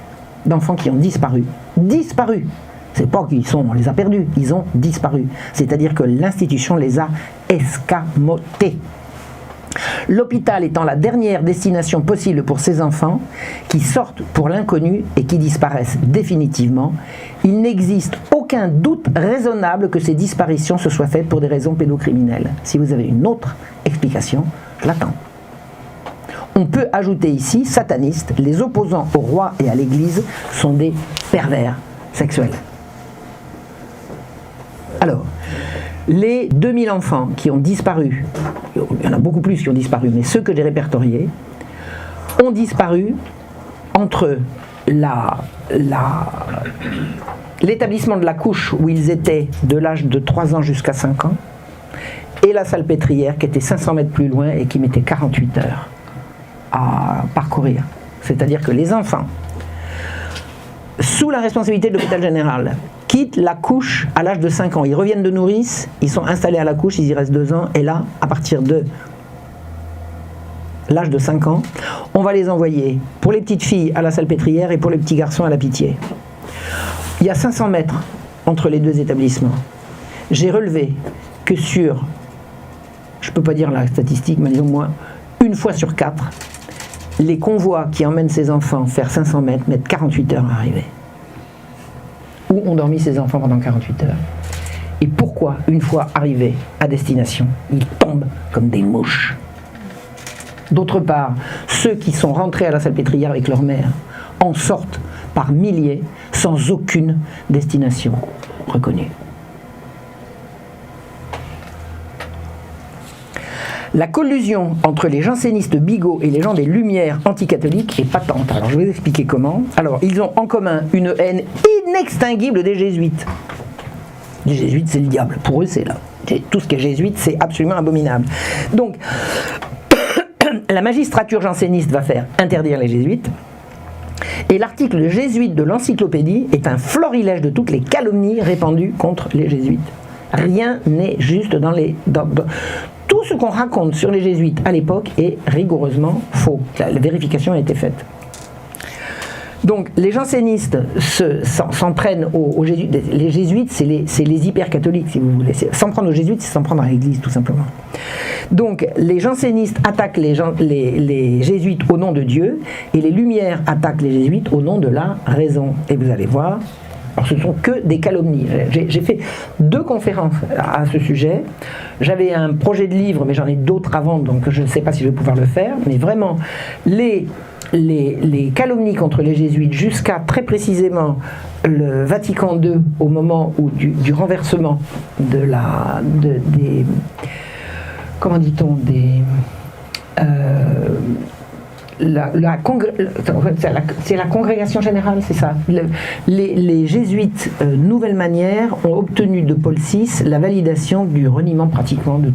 D'enfants qui ont disparu. Disparu. C'est pas on les a perdus, ils ont disparu. C'est-à-dire que l'institution les a escamotés. L'hôpital étant la dernière destination possible pour ces enfants qui sortent pour l'inconnu et qui disparaissent définitivement, il n'existe aucun doute raisonnable que ces disparitions se soient faites pour des raisons pédocriminelles. Si vous avez une autre explication, je l'attends. On peut ajouter ici, satanistes, les opposants au roi et à l'Église sont des pervers sexuels. Alors, les 2000 enfants qui ont disparu, il y en a beaucoup plus qui ont disparu, mais ceux que j'ai répertoriés, ont disparu entre l'établissement de la couche où ils étaient de l'âge de 3 ans jusqu'à 5 ans, et la Salpêtrière qui était 500 mètres plus loin et qui mettait 48 heures à parcourir. C'est-à-dire que les enfants, sous la responsabilité de l'hôpital général, quittent la couche à l'âge de 5 ans. Ils reviennent de nourrice, ils sont installés à la couche, ils y restent 2 ans, et là, à partir de l'âge de 5 ans, on va les envoyer pour les petites filles à la Salpêtrière et pour les petits garçons à la Pitié. Il y a 500 mètres entre les deux établissements. J'ai relevé que sur, je ne peux pas dire la statistique, mais disons moi, 1 fois sur 4, les convois qui emmènent ces enfants faire 500 mètres mettent 48 heures à arriver. Où ont dormi ces enfants pendant 48 heures? Et pourquoi, une fois arrivés à destination, ils tombent comme des mouches? D'autre part, ceux qui sont rentrés à la Salpêtrière avec leur mère en sortent par milliers sans aucune destination reconnue. La collusion entre les jansénistes Bigot et les gens des Lumières anticatholiques est patente. Alors je vais vous expliquer comment. Alors ils ont en commun une haine inextinguible des jésuites. Les jésuites c'est le diable, pour eux c'est là. Tout ce qui est jésuite c'est absolument abominable. Donc la magistrature janséniste va faire interdire les jésuites. Et l'article jésuite de l'encyclopédie est un florilège de toutes les calomnies répandues contre les jésuites. Rien n'est juste tout ce qu'on raconte sur les jésuites à l'époque est rigoureusement faux. La vérification a été faite. Donc les jansénistes s'en prennent aux jésuites. Les jésuites, c'est les hyper-catholiques, si vous voulez. S'en prendre aux jésuites, c'est s'en prendre à l'Église, tout simplement. Donc les jansénistes attaquent les jésuites au nom de Dieu, et les Lumières attaquent les jésuites au nom de la raison. Et vous allez voir, Alors ce sont que des calomnies. J'ai fait 2 conférences à ce sujet. J'avais un projet de livre, mais j'en ai d'autres avant, donc je ne sais pas si je vais pouvoir le faire. Mais vraiment, les calomnies contre les jésuites jusqu'à très précisément le Vatican II, au moment où du renversement des comment dit-on, c'est la congrégation générale, c'est ça. Les jésuites Nouvelle Manière ont obtenu de Paul VI la validation du reniement pratiquement de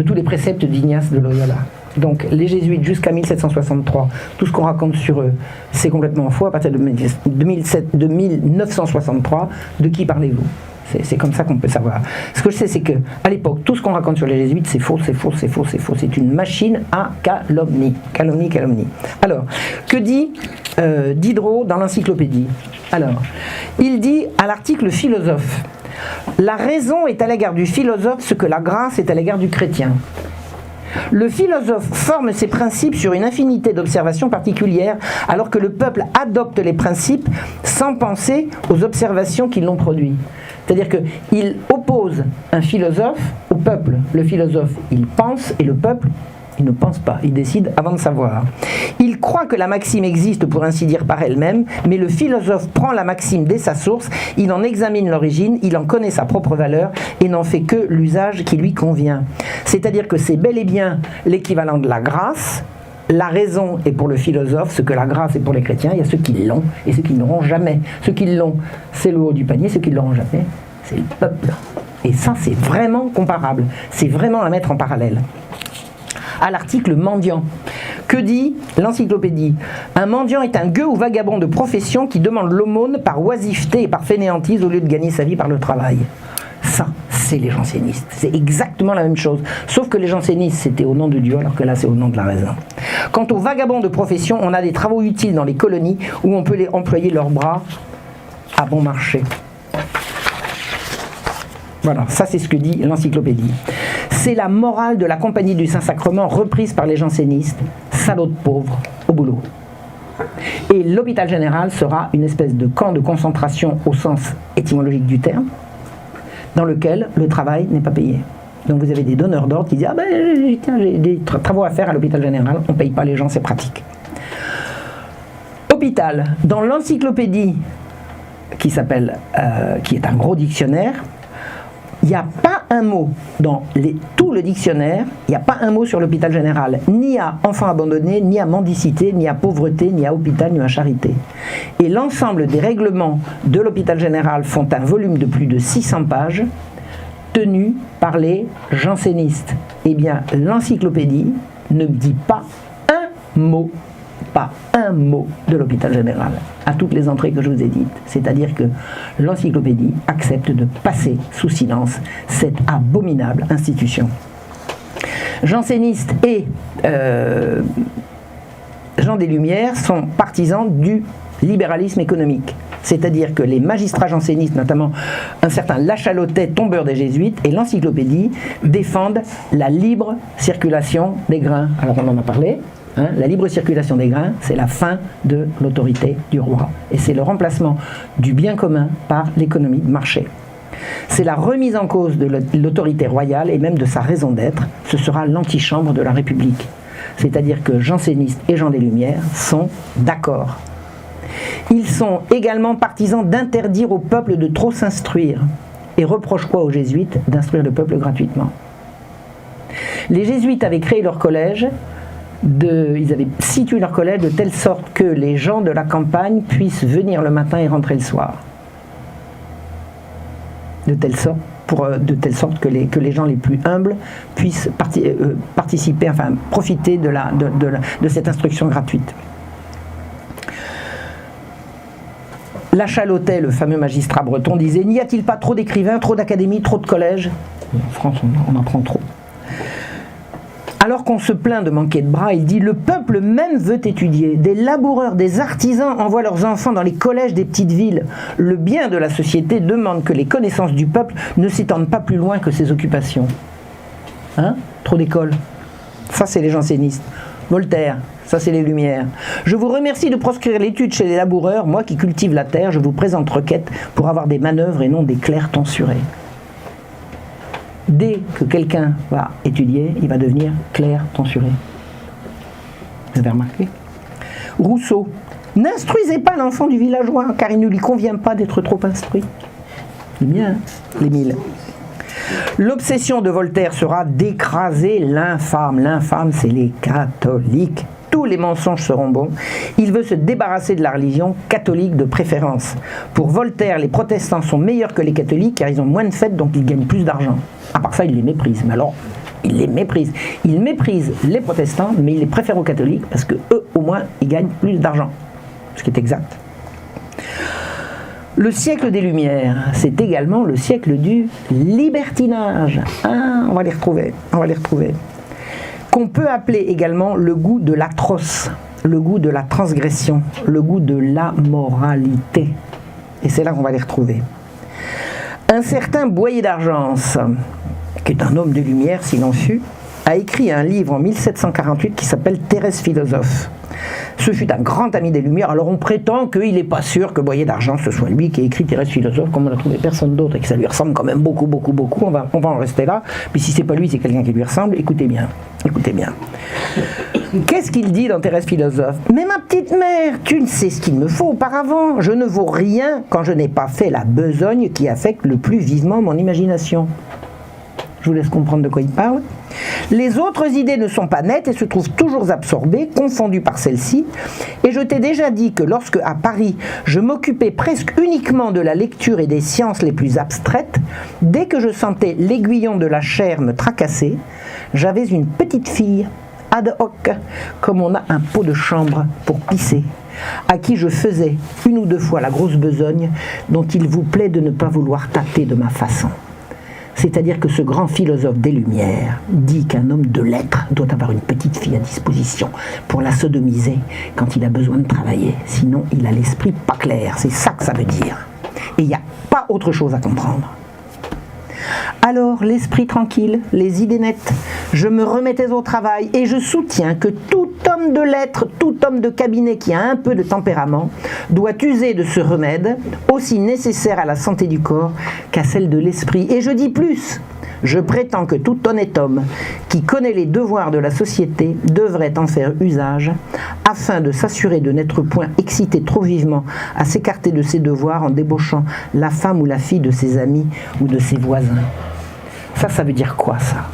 tous les préceptes d'Ignace de Loyola. Donc les jésuites jusqu'à 1763, tout ce qu'on raconte sur eux, c'est complètement faux. À partir de 1963, de qui parlez-vous ? C'est comme ça qu'on peut savoir. Ce que je sais, c'est qu'à l'époque, tout ce qu'on raconte sur les jésuites, c'est faux, c'est faux, c'est faux, c'est faux. C'est une machine à calomnie. Calomnie, calomnie. Alors, que dit Diderot dans l'encyclopédie ? Alors, il dit à l'article philosophe, « La raison est à l'égard du philosophe ce que la grâce est à l'égard du chrétien. Le philosophe forme ses principes sur une infinité d'observations particulières, alors que le peuple adopte les principes sans penser aux observations qui l'ont produit. » C'est-à-dire qu'il oppose un philosophe au peuple. Le philosophe, il pense, et le peuple, il ne pense pas. Il décide avant de savoir. Il croit que la maxime existe, pour ainsi dire, par elle-même, mais le philosophe prend la maxime dès sa source, il en examine l'origine, il en connaît sa propre valeur, et n'en fait que l'usage qui lui convient. C'est-à-dire que c'est bel et bien l'équivalent de la grâce. La raison est pour le philosophe ce que la grâce est pour les chrétiens. Il y a ceux qui l'ont et ceux qui ne l'auront jamais. Ceux qui l'ont, c'est le haut du panier. Ceux qui ne l'auront jamais, c'est le peuple. Et ça, c'est vraiment comparable. C'est vraiment à mettre en parallèle. À l'article mendiant. Que dit l'encyclopédie ? Un mendiant est un gueux ou vagabond de profession qui demande l'aumône par oisiveté et par fainéantise au lieu de gagner sa vie par le travail. Ça, c'est les jansénistes. C'est exactement la même chose. Sauf que les jansénistes, c'était au nom de Dieu, alors que là, c'est au nom de la raison. Quant aux vagabonds de profession, on a des travaux utiles dans les colonies où on peut les employer leurs bras à bon marché. Voilà, ça c'est ce que dit l'encyclopédie. C'est la morale de la Compagnie du Saint-Sacrement reprise par les jansénistes. Salauds de pauvres, au boulot. Et l'hôpital général sera une espèce de camp de concentration au sens étymologique du terme, dans lequel le travail n'est pas payé. Donc vous avez des donneurs d'ordre qui disent « Ah ben tiens, j'ai des travaux à faire à l'hôpital général, on ne paye pas les gens, c'est pratique. » Hôpital, dans l'encyclopédie qui est un gros dictionnaire, il n'y a pas un mot dans tout le dictionnaire, il n'y a pas un mot sur l'hôpital général, ni à enfants abandonnés, ni à mendicité, ni à pauvreté, ni à hôpital, ni à charité. Et l'ensemble des règlements de l'hôpital général font un volume de plus de 600 pages, tenu par les jansénistes. Eh bien, l'encyclopédie ne dit pas un mot de l'hôpital général à toutes les entrées que je vous ai dites. C'est-à-dire que l'encyclopédie accepte de passer sous silence cette abominable institution. Jansénistes et Jean des Lumières sont partisans du libéralisme économique. C'est-à-dire que les magistrats jansénistes, notamment un certain Lachalotais, tombeur des jésuites, et l'encyclopédie défendent la libre circulation des grains. Alors on en a parlé. La libre circulation des grains, c'est la fin de l'autorité du roi. Et c'est le remplacement du bien commun par l'économie de marché. C'est la remise en cause de l'autorité royale et même de sa raison d'être. Ce sera l'antichambre de la République. C'est-à-dire que jansénistes et Jean des Lumières sont d'accord. Ils sont également partisans d'interdire au peuple de trop s'instruire et reprochent quoi aux jésuites d'instruire le peuple gratuitement. Les jésuites avaient créé leur collège. Ils avaient situé leur collège de telle sorte que les gens de la campagne puissent venir le matin et rentrer le soir. De telle sorte que les gens les plus humbles puissent participer, enfin profiter de cette instruction gratuite. Lachalotais, le fameux magistrat breton, disait « N'y a-t-il pas trop d'écrivains, trop d'académies, trop de collèges ?» En France, on en prend trop. Alors qu'on se plaint de manquer de bras, il dit « Le peuple même veut étudier. Des laboureurs, des artisans envoient leurs enfants dans les collèges des petites villes. Le bien de la société demande que les connaissances du peuple ne s'étendent pas plus loin que ses occupations. » Trop d'écoles. Ça, c'est les jansénistes. Voltaire, Ça, c'est les Lumières. Je vous remercie de proscrire l'étude chez les laboureurs. Moi qui cultive la terre, je vous présente requête pour avoir des manœuvres et non des clercs tonsurés. Dès que quelqu'un va étudier, il va devenir clerc tonsuré. Vous avez remarqué? Rousseau. N'instruisez pas l'enfant du villageois, car il ne lui convient pas d'être trop instruit. C'est bien, hein, les 1000. L'obsession de Voltaire sera d'écraser l'infâme. L'infâme, c'est les catholiques. Tous les mensonges seront bons. Il veut se débarrasser de la religion catholique de préférence. Pour Voltaire, les protestants sont meilleurs que les catholiques car ils ont moins de fêtes, donc ils gagnent plus d'argent. À part ça, il les méprise. Mais alors, il les méprise. Il méprise les protestants, mais il les préfère aux catholiques parce que eux, au moins, ils gagnent plus d'argent. Ce qui est exact. Le siècle des Lumières, c'est également le siècle du libertinage. Ah, on va les retrouver. Qu'on peut appeler également le goût de l'atroce, le goût de la transgression, le goût de l'ammoralité. Et c'est là qu'on va les retrouver. Un certain Boyer d'Argence, qui est un homme de lumière s'il en fut, a écrit un livre en 1748 qui s'appelle Thérèse philosophe. Ce fut un grand ami des Lumières, alors on prétend qu'il n'est pas sûr que Boyer d'Argence ce soit lui qui a écrit Thérèse philosophe, comme on n'a trouvé personne d'autre et que ça lui ressemble quand même beaucoup, on va en rester là, puis si c'est pas lui, c'est quelqu'un qui lui ressemble, écoutez bien. Qu'est-ce qu'il dit dans Thérèse philosophe? Mais ma petite mère, tu ne sais ce qu'il me faut auparavant, je ne vaux rien quand je n'ai pas fait la besogne qui affecte le plus vivement mon imagination. Je vous laisse comprendre de quoi il parle. Les autres idées ne sont pas nettes et se trouvent toujours absorbées, confondues par celles-ci. Et je t'ai déjà dit que lorsque, à Paris, je m'occupais presque uniquement de la lecture et des sciences les plus abstraites, dès que je sentais l'aiguillon de la chair me tracasser, j'avais une petite fille, ad hoc, comme on a un pot de chambre pour pisser, à qui je faisais une ou deux fois la grosse besogne dont il vous plaît de ne pas vouloir tâter de ma façon. C'est-à-dire que ce grand philosophe des Lumières dit qu'un homme de lettres doit avoir une petite fille à disposition pour la sodomiser quand il a besoin de travailler. Sinon, il a l'esprit pas clair. C'est ça que ça veut dire. Et il n'y a pas autre chose à comprendre. Alors, l'esprit tranquille, les idées nettes, je me remettais au travail et je soutiens que tout homme de lettres, tout homme de cabinet qui a un peu de tempérament doit user de ce remède, aussi nécessaire à la santé du corps qu'à celle de l'esprit. Et je dis plus, je prétends que tout honnête homme qui connaît les devoirs de la société devrait en faire usage afin de s'assurer de n'être point excité trop vivement à s'écarter de ses devoirs en débauchant la femme ou la fille de ses amis ou de ses voisins. Ça veut dire quoi ça?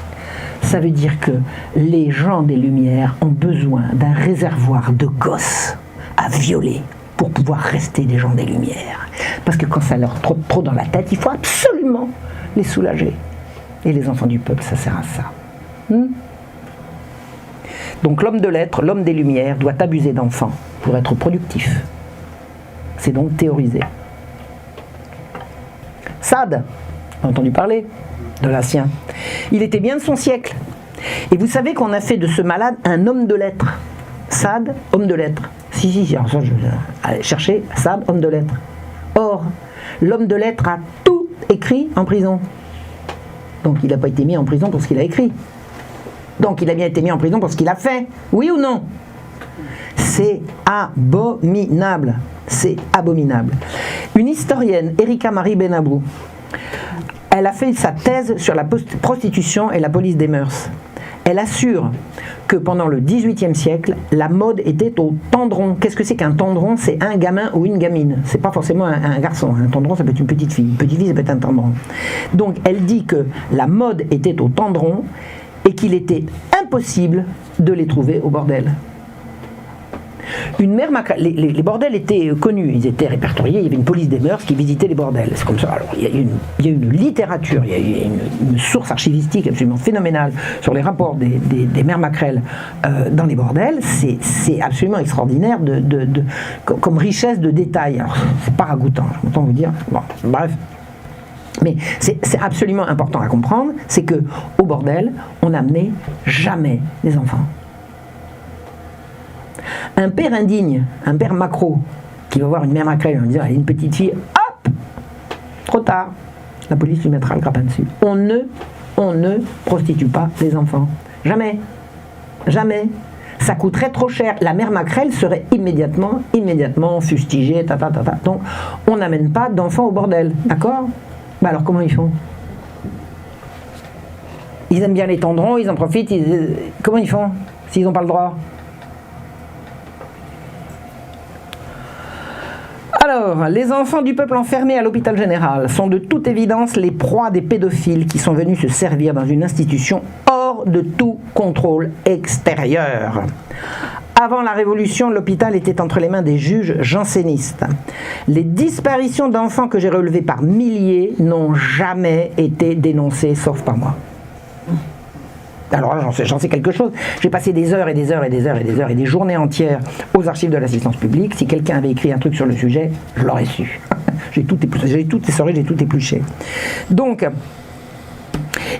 Ça veut dire que les gens des Lumières ont besoin d'un réservoir de gosses à violer pour pouvoir rester des gens des Lumières. Parce que quand ça leur trotte trop dans la tête, il faut absolument les soulager. Et les enfants du peuple, ça sert à ça. Donc l'homme de lettres, l'homme des Lumières, doit abuser d'enfants pour être productif. C'est donc théorisé. Sade, on a entendu parler de Latien. Il était bien de son siècle. Et vous savez qu'on a fait de ce malade un homme de lettres. Sade, homme de lettres. Si, alors ça, allez chercher Sade, homme de lettres. Or, l'homme de lettres a tout écrit en prison. Donc il n'a pas été mis en prison pour ce qu'il a écrit. Donc il a bien été mis en prison pour ce qu'il a fait. Oui ou non? C'est abominable. C'est abominable. Une historienne, Erika Marie Benabou, elle a fait sa thèse sur la prostitution et la police des mœurs. Elle assure que pendant le XVIIIe siècle, la mode était au tendron. Qu'est-ce que c'est qu'un tendron? C'est un gamin ou une gamine. C'est pas forcément un garçon. Un tendron, ça peut être une petite fille. Une petite fille, ça peut être un tendron. Donc, elle dit que la mode était au tendron et qu'il était impossible de les trouver au bordel. Une mère les bordels étaient connus, ils étaient répertoriés, il y avait une police des mœurs qui visitait les bordels. C'est comme ça. Alors, il y a une littérature, il y a une source archivistique absolument phénoménale sur les rapports des mères maquerelles dans les bordels. C'est absolument extraordinaire comme richesse de détails. Alors, c'est pas ragoûtant, autant vous dire. Bon, bref. Mais c'est absolument important à comprendre, c'est que au bordel, on n'amenait jamais les enfants. Un père indigne, un père macro, qui va voir une mère maquerelle en disant « elle est une petite fille », hop, trop tard, la police lui mettra le grappin dessus. On ne prostitue pas les enfants. Jamais. Jamais. ça coûterait trop cher. La mère maquerelle serait immédiatement fustigée, Donc, on n'amène pas d'enfants au bordel, d'accord? Bah alors, comment ils font? Ils aiment bien les tendrons, ils en profitent, comment ils font s'ils n'ont pas le droit? Alors, les enfants du peuple enfermés à l'hôpital général sont de toute évidence les proies des pédophiles qui sont venus se servir dans une institution hors de tout contrôle extérieur. Avant la Révolution, l'hôpital était entre les mains des juges jansénistes. Les disparitions d'enfants que j'ai relevées par milliers n'ont jamais été dénoncées, sauf par moi. Alors là, j'en sais quelque chose. J'ai passé des heures et des heures et des heures et des heures et des journées entières aux archives de l'assistance publique. Si quelqu'un avait écrit un truc sur le sujet, je l'aurais su. J'ai tout épluché. Donc,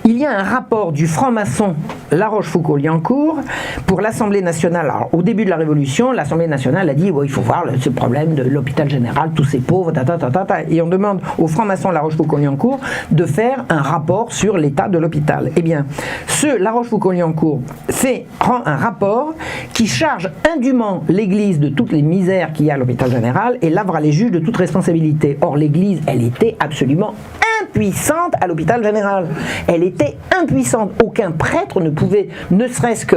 il y a un rapport du franc-maçon La Rochefoucauld-Liancourt pour l'Assemblée nationale. Alors, au début de la Révolution, l'Assemblée nationale a dit il faut voir ce problème de l'hôpital général, tous ces pauvres, et on demande au franc-maçon La Rochefoucauld-Liancourt de faire un rapport sur l'état de l'hôpital. Eh bien, La Rochefoucauld-Liancourt rend un rapport qui charge indûment l'Église de toutes les misères qu'il y a à l'hôpital général et lavera les juges de toute responsabilité. Or, l'Église, elle était absolument impuissante à l'hôpital général. Elle était impuissante. Aucun prêtre ne pouvait, ne serait-ce que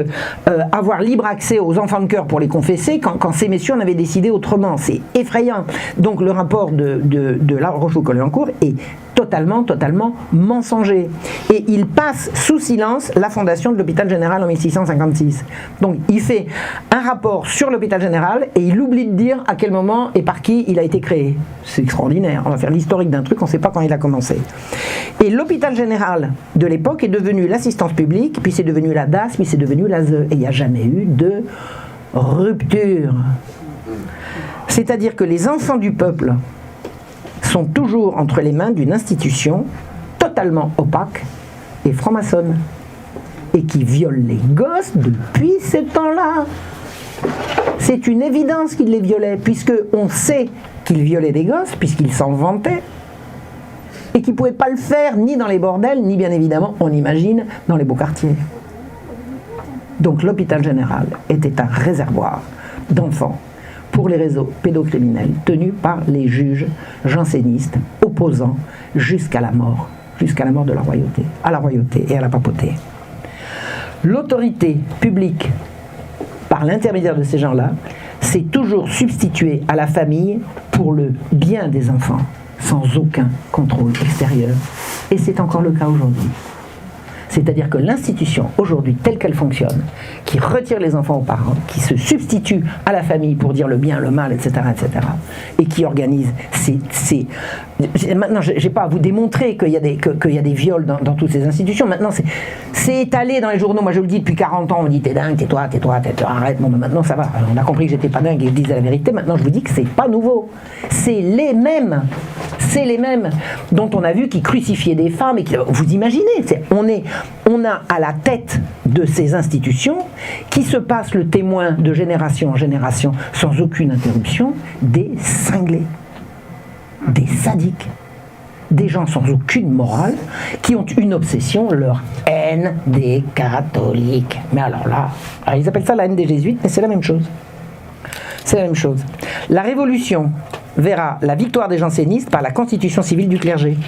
avoir libre accès aux enfants de cœur pour les confesser quand ces messieurs en avaient décidé autrement. C'est effrayant. Donc le rapport de La Rochefoucauld-Liancourt est totalement mensonger. Et il passe sous silence la fondation de l'hôpital général en 1656. Donc il fait un rapport sur l'hôpital général et il oublie de dire à quel moment et par qui il a été créé. C'est extraordinaire. On va faire l'historique d'un truc, on ne sait pas quand il a commencé. Et l'hôpital général de l'époque est devenu l'assistance publique, puis c'est devenu la DAS, puis c'est devenu l'ASE. Et il n'y a jamais eu de rupture. C'est-à-dire que les enfants du peuple sont toujours entre les mains d'une institution totalement opaque et franc-maçonne et qui viole les gosses depuis ces temps-là. C'est une évidence qu'il les violait, puisqu'on sait qu'il violait des gosses, puisqu'il s'en vantait, et qu'il ne pouvait pas le faire ni dans les bordels, ni bien évidemment, on imagine, dans les beaux quartiers. Donc l'hôpital général était un réservoir d'enfants pour les réseaux pédocriminels tenus par les juges jansénistes, opposants jusqu'à la mort de la royauté, à la royauté et à la papauté. L'autorité publique, par l'intermédiaire de ces gens-là, s'est toujours substituée à la famille pour le bien des enfants, sans aucun contrôle extérieur. Et c'est encore le cas aujourd'hui. C'est-à-dire que l'institution, aujourd'hui, telle qu'elle fonctionne, qui retire les enfants aux parents, qui se substitue à la famille pour dire le bien, le mal, etc., et qui organise maintenant, je n'ai pas à vous démontrer qu'il y a des viols dans toutes ces institutions. Maintenant, c'est étalé dans les journaux. Moi, je le dis depuis 40 ans. On me dit, t'es dingue, tais-toi, arrête. Bon, ben maintenant, ça va. On a compris que j'étais pas dingue et que je disais la vérité. Maintenant, je vous dis que c'est pas nouveau. C'est les mêmes dont on a vu qui crucifiaient des femmes. Vous imaginez, on a à la tête de ces institutions qui se passent le témoin de génération en génération sans aucune interruption, des cinglés, des sadiques, des gens sans aucune morale qui ont une obsession, leur haine des catholiques. Mais alors là, ils appellent ça la haine des jésuites, mais c'est la même chose. C'est la même chose. La Révolution verra la victoire des jansénistes par la constitution civile du clergé.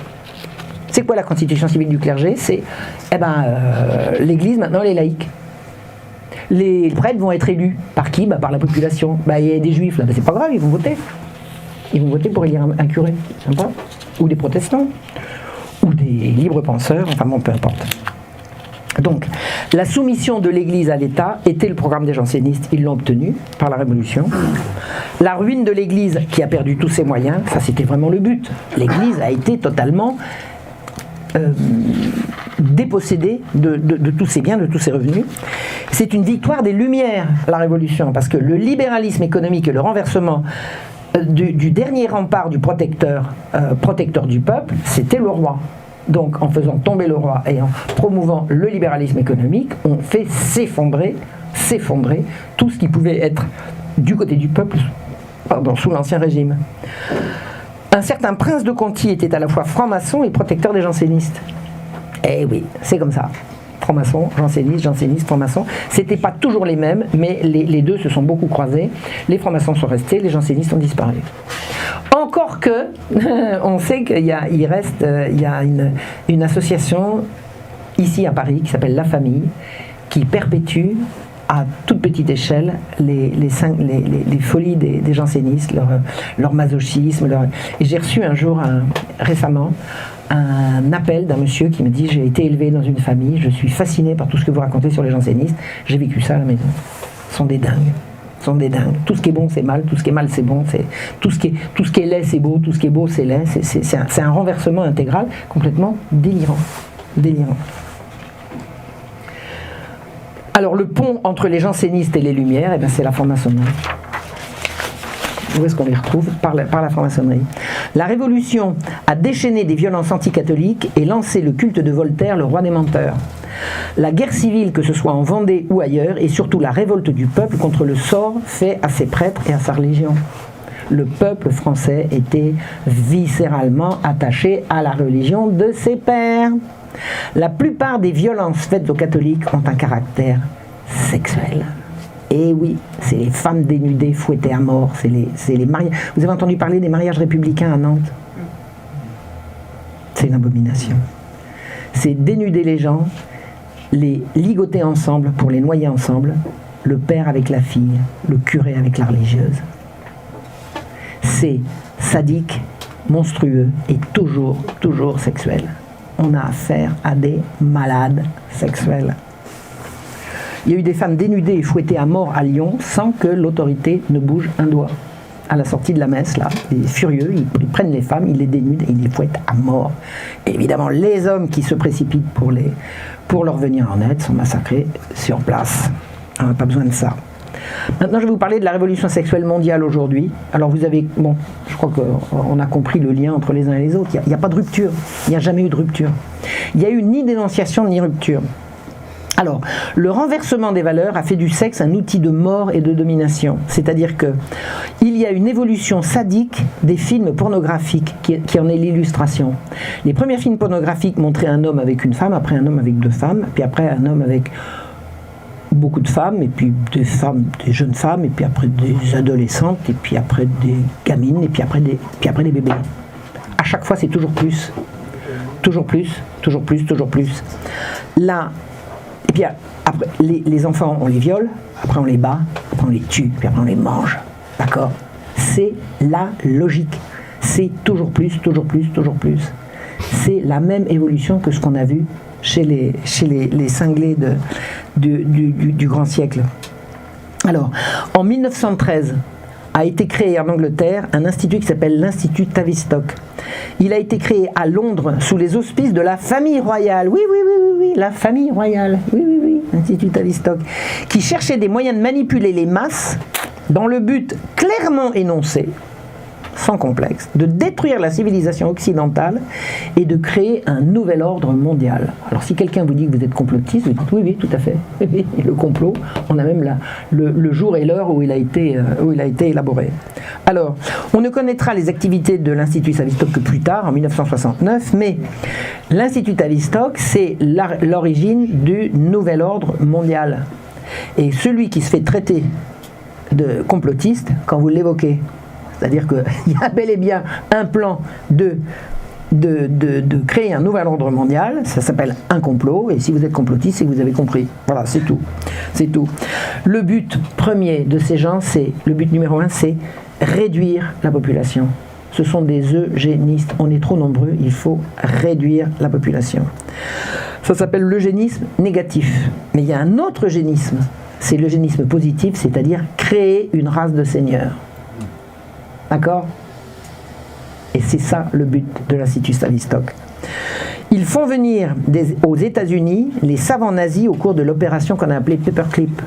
C'est quoi la constitution civile du clergé? C'est, l'Église maintenant elle est laïque. Les prêtres vont être élus. Par qui? Par la population. Il y a des juifs là, c'est pas grave, ils vont voter. Ils vont voter pour élire un curé, sympa. Ou des protestants, ou des libres penseurs, enfin bon, peu importe. Donc, la soumission de l'Église à l'État était le programme des jansénistes, ils l'ont obtenu par la Révolution. La ruine de l'Église, qui a perdu tous ses moyens, ça c'était vraiment le but. L'Église a été totalement dépossédée de tous ses biens, de tous ses revenus. C'est une victoire des Lumières, la Révolution, parce que le libéralisme économique et le renversement du dernier rempart du protecteur du peuple, c'était le roi. Donc, en faisant tomber le roi et en promouvant le libéralisme économique, on fait s'effondrer tout ce qui pouvait être du côté du peuple, sous l'Ancien Régime. Un certain prince de Conti était à la fois franc-maçon et protecteur des jansénistes. Eh oui, c'est comme ça. francs-maçons, jansénistes, francs-maçons. C'était pas toujours les mêmes, mais les deux se sont beaucoup croisés. Les francs-maçons sont restés, les jansénistes ont disparu. Encore que, on sait qu'il y a une association ici à Paris qui s'appelle La Famille, qui perpétue à toute petite échelle les folies des jansénistes, leur masochisme. Et j'ai reçu un jour, récemment, un appel d'un monsieur qui me dit: j'ai été élevé dans une famille, je suis fasciné par tout ce que vous racontez sur les jansénistes, j'ai vécu ça à la maison. Ce sont des dingues. Tout ce qui est bon c'est mal, tout ce qui est mal c'est bon, tout ce qui est laid c'est beau, tout ce qui est beau c'est laid. C'est un renversement intégral complètement délirant. Alors le pont entre les jansénistes et les Lumières, eh bien, c'est la franc-maçonnerie. Où est-ce qu'on les retrouve? Par la franc-maçonnerie. La Révolution a déchaîné des violences anticatholiques et lancé le culte de Voltaire, le roi des menteurs. La guerre civile, que ce soit en Vendée ou ailleurs, et surtout la révolte du peuple contre le sort fait à ses prêtres et à sa religion. Le peuple français était viscéralement attaché à la religion de ses pères. La plupart des violences faites aux catholiques ont un caractère sexuel. Et oui, c'est les femmes dénudées, fouettées à mort, c'est les mariages. Vous avez entendu parler des mariages républicains à Nantes? C'est une abomination. C'est dénuder les gens, les ligoter ensemble pour les noyer ensemble, le père avec la fille, le curé avec la religieuse. C'est sadique, monstrueux et toujours sexuel. On a affaire à des malades sexuels. Il y a eu des femmes dénudées et fouettées à mort à Lyon sans que l'autorité ne bouge un doigt. À la sortie de la messe, là, les furieux, ils prennent les femmes, ils les dénudent et ils les fouettent à mort. Et évidemment, les hommes qui se précipitent pour leur venir en aide sont massacrés sur place. On n'a pas besoin de ça. Maintenant, je vais vous parler de la révolution sexuelle mondiale aujourd'hui. Alors, je crois qu'on a compris le lien entre les uns et les autres. Il n'y a pas de rupture. Il n'y a jamais eu de rupture. Il n'y a eu ni dénonciation ni rupture. Alors, le renversement des valeurs a fait du sexe un outil de mort et de domination. C'est-à-dire qu'il y a une évolution sadique des films pornographiques qui en est l'illustration. Les premiers films pornographiques montraient un homme avec une femme, après un homme avec deux femmes, puis après un homme avec beaucoup de femmes, et puis des jeunes femmes, et puis après des adolescentes, et puis après des gamines, et puis après des bébés. À chaque fois, c'est toujours plus. Toujours plus. Là, et puis après, les enfants, on les viole, après on les bat, après on les tue, puis après on les mange. D'accord? C'est la logique. C'est toujours plus. C'est la même évolution que ce qu'on a vu chez les cinglés du grand siècle. Alors, en 1913, a été créé en Angleterre un institut qui s'appelle l'Institut Tavistock. Il a été créé à Londres sous les auspices de la famille royale. Oui, la famille royale. Oui, l'Institut Tavistock. Qui cherchait des moyens de manipuler les masses dans le but clairement énoncé, sans complexe, de détruire la civilisation occidentale et de créer un nouvel ordre mondial. Alors si quelqu'un vous dit que vous êtes complotiste, vous dites oui, tout à fait. Et le complot, on a même le jour et l'heure où il a été élaboré. Alors, on ne connaîtra les activités de l'Institut Tavistock que plus tard, en 1969, mais l'Institut Tavistock, c'est l'origine du nouvel ordre mondial. Et celui qui se fait traiter de complotiste, quand vous l'évoquez, c'est-à-dire qu'il y a bel et bien un plan de créer un nouvel ordre mondial, ça s'appelle un complot, et si vous êtes complotiste, c'est que vous avez compris. Voilà, c'est tout. Le but premier de ces gens, le but numéro 1, c'est réduire la population. Ce sont des eugénistes. On est trop nombreux, il faut réduire la population. Ça s'appelle l'eugénisme négatif. Mais il y a un autre eugénisme, c'est l'eugénisme positif, c'est-à-dire créer une race de seigneurs. D'accord? Et c'est ça le but de l'Institut Tavistock. Ils font venir aux États-Unis les savants nazis au cours de l'opération qu'on a appelée Paperclip.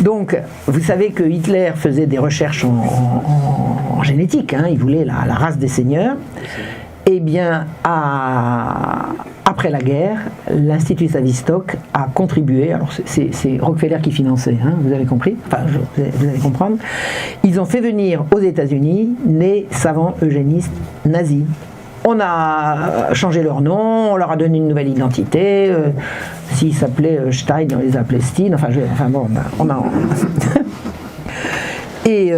Donc, vous savez que Hitler faisait des recherches en génétique, hein, il voulait la race des seigneurs. Eh bien, après la guerre, l'Institut Tavistock a contribué, alors c'est Rockefeller qui finançait, hein, vous avez compris, enfin vous allez comprendre, ils ont fait venir aux États-Unis les savants eugénistes nazis. On a changé leur nom, on leur a donné une nouvelle identité. S'ils s'appelaient Stein, on les appelait Stein. Enfin bon, on a... Et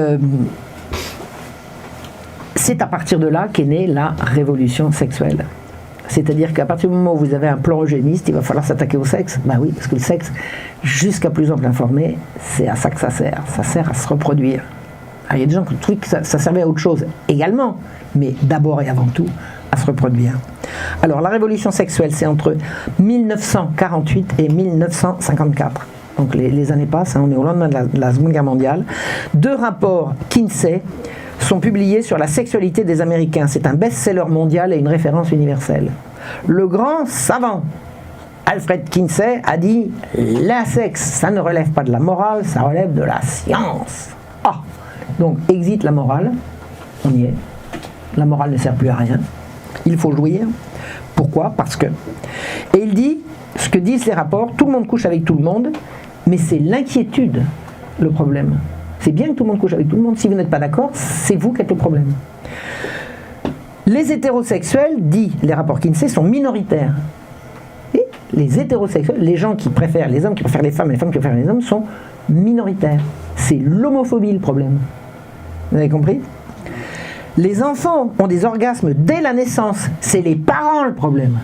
c'est à partir de là qu'est née la révolution sexuelle. C'est-à-dire qu'à partir du moment où vous avez un plan eugéniste, il va falloir s'attaquer au sexe. Ben oui, parce que le sexe, jusqu'à plus ample informé, c'est à ça que ça sert. Ça sert à se reproduire. Alors, il y a des gens qui trouvent que ça servait à autre chose également, mais d'abord et avant tout à se reproduire. Alors la révolution sexuelle, c'est entre 1948 et 1954. Donc les années passent, hein, on est au lendemain de la Seconde Guerre mondiale. 2 rapports Kinsey sont publiés sur la sexualité des Américains. C'est un best-seller mondial et une référence universelle. Le grand savant Alfred Kinsey a dit « La sexe, ça ne relève pas de la morale, ça relève de la science. » Ah, donc exit la morale, on y est. La morale ne sert plus à rien. Il faut jouir. Pourquoi ? Parce que... Et il dit, ce que disent les rapports, tout le monde couche avec tout le monde, mais c'est l'inquiétude le problème. C'est bien que tout le monde couche avec tout le monde. Si vous n'êtes pas d'accord, c'est vous qui êtes le problème. Les hétérosexuels, dit les rapports Kinsey, sont minoritaires. Et les hétérosexuels, les gens qui préfèrent les hommes, qui préfèrent les femmes, et les femmes qui préfèrent les hommes, sont minoritaires. C'est l'homophobie le problème. Vous avez compris ? Les enfants ont des orgasmes dès la naissance. C'est les parents le problème.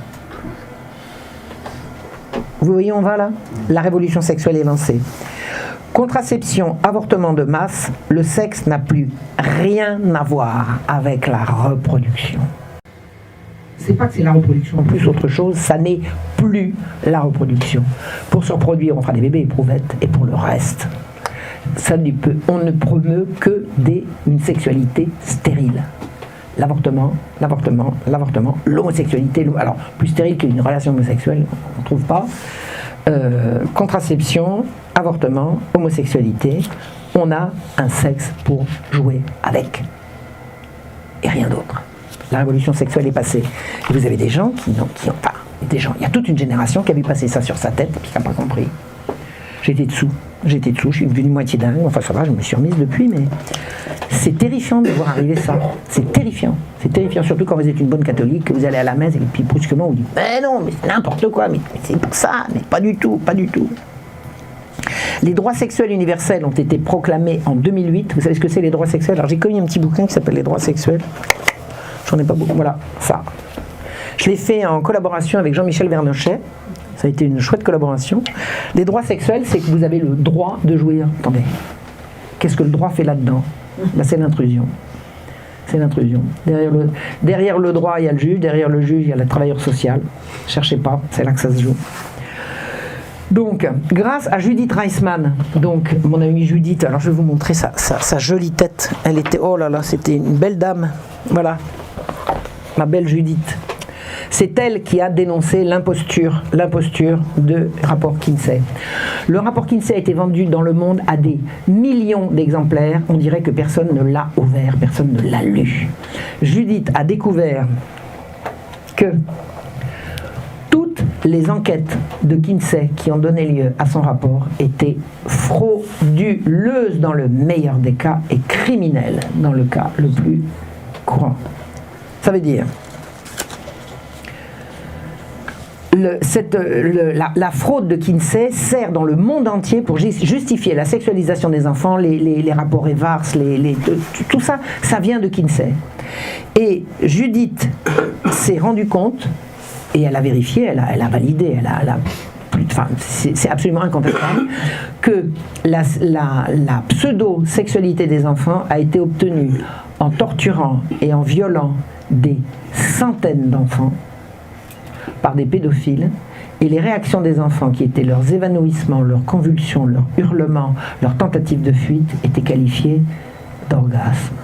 Vous voyez, on va là ? La révolution sexuelle est lancée. Contraception, avortement de masse, le sexe n'a plus rien à voir avec la reproduction. C'est pas que c'est la reproduction en plus autre chose, ça n'est plus la reproduction. Pour se reproduire, on fera des bébés éprouvettes, et pour le reste, on ne promeut que une sexualité stérile. L'avortement, l'homosexualité, alors plus stérile qu'une relation homosexuelle, on ne trouve pas. Contraception, avortement, homosexualité, on a un sexe pour jouer avec. Et rien d'autre. La révolution sexuelle est passée. Et vous avez des gens il y a toute une génération qui a vu passer ça sur sa tête et qui n'a pas compris. J'étais dessous, je suis devenu moitié dingue, enfin ça va, je me suis remise depuis, mais c'est terrifiant de voir arriver ça. C'est terrifiant, surtout quand vous êtes une bonne catholique, que vous allez à la messe et puis brusquement vous dites « Mais non, mais c'est n'importe quoi, mais c'est pour ça, mais pas du tout. » Les droits sexuels universels ont été proclamés en 2008. Vous savez ce que c'est les droits sexuels ? Alors j'ai connu un petit bouquin qui s'appelle Les droits sexuels. J'en ai pas beaucoup, voilà, ça. Je l'ai fait en collaboration avec Jean-Michel Vernochet. Ça a été une chouette collaboration. Les droits sexuels, c'est que vous avez le droit de jouir. Attendez, qu'est-ce que le droit fait là-dedans ? Ben, c'est l'intrusion. C'est l'intrusion. Derrière le droit, il y a le juge. Derrière le juge, il y a le travailleur social. Cherchez pas, c'est là que ça se joue. Donc, grâce à Judith Reisman, donc mon amie Judith, alors je vais vous montrer sa jolie tête. Elle était, oh là là, c'était une belle dame. Voilà, ma belle Judith. C'est elle qui a dénoncé l'imposture de rapport Kinsey. Le rapport Kinsey a été vendu dans le monde à des millions d'exemplaires. On dirait que personne ne l'a ouvert, personne ne l'a lu. Judith a découvert que toutes les enquêtes de Kinsey qui ont donné lieu à son rapport étaient frauduleuses dans le meilleur des cas et criminelles dans le cas le plus courant. Ça veut dire la fraude de Kinsey sert dans le monde entier pour justifier la sexualisation des enfants, les rapports Evars, tout ça, ça vient de Kinsey. Et Judith s'est rendue compte, et elle a vérifié, elle a validé, c'est absolument incontestable, que la pseudo-sexualité des enfants a été obtenue en torturant et en violant des centaines d'enfants par des pédophiles, et les réactions des enfants, qui étaient leurs évanouissements, leurs convulsions, leurs hurlements, leurs tentatives de fuite, étaient qualifiées d'orgasme.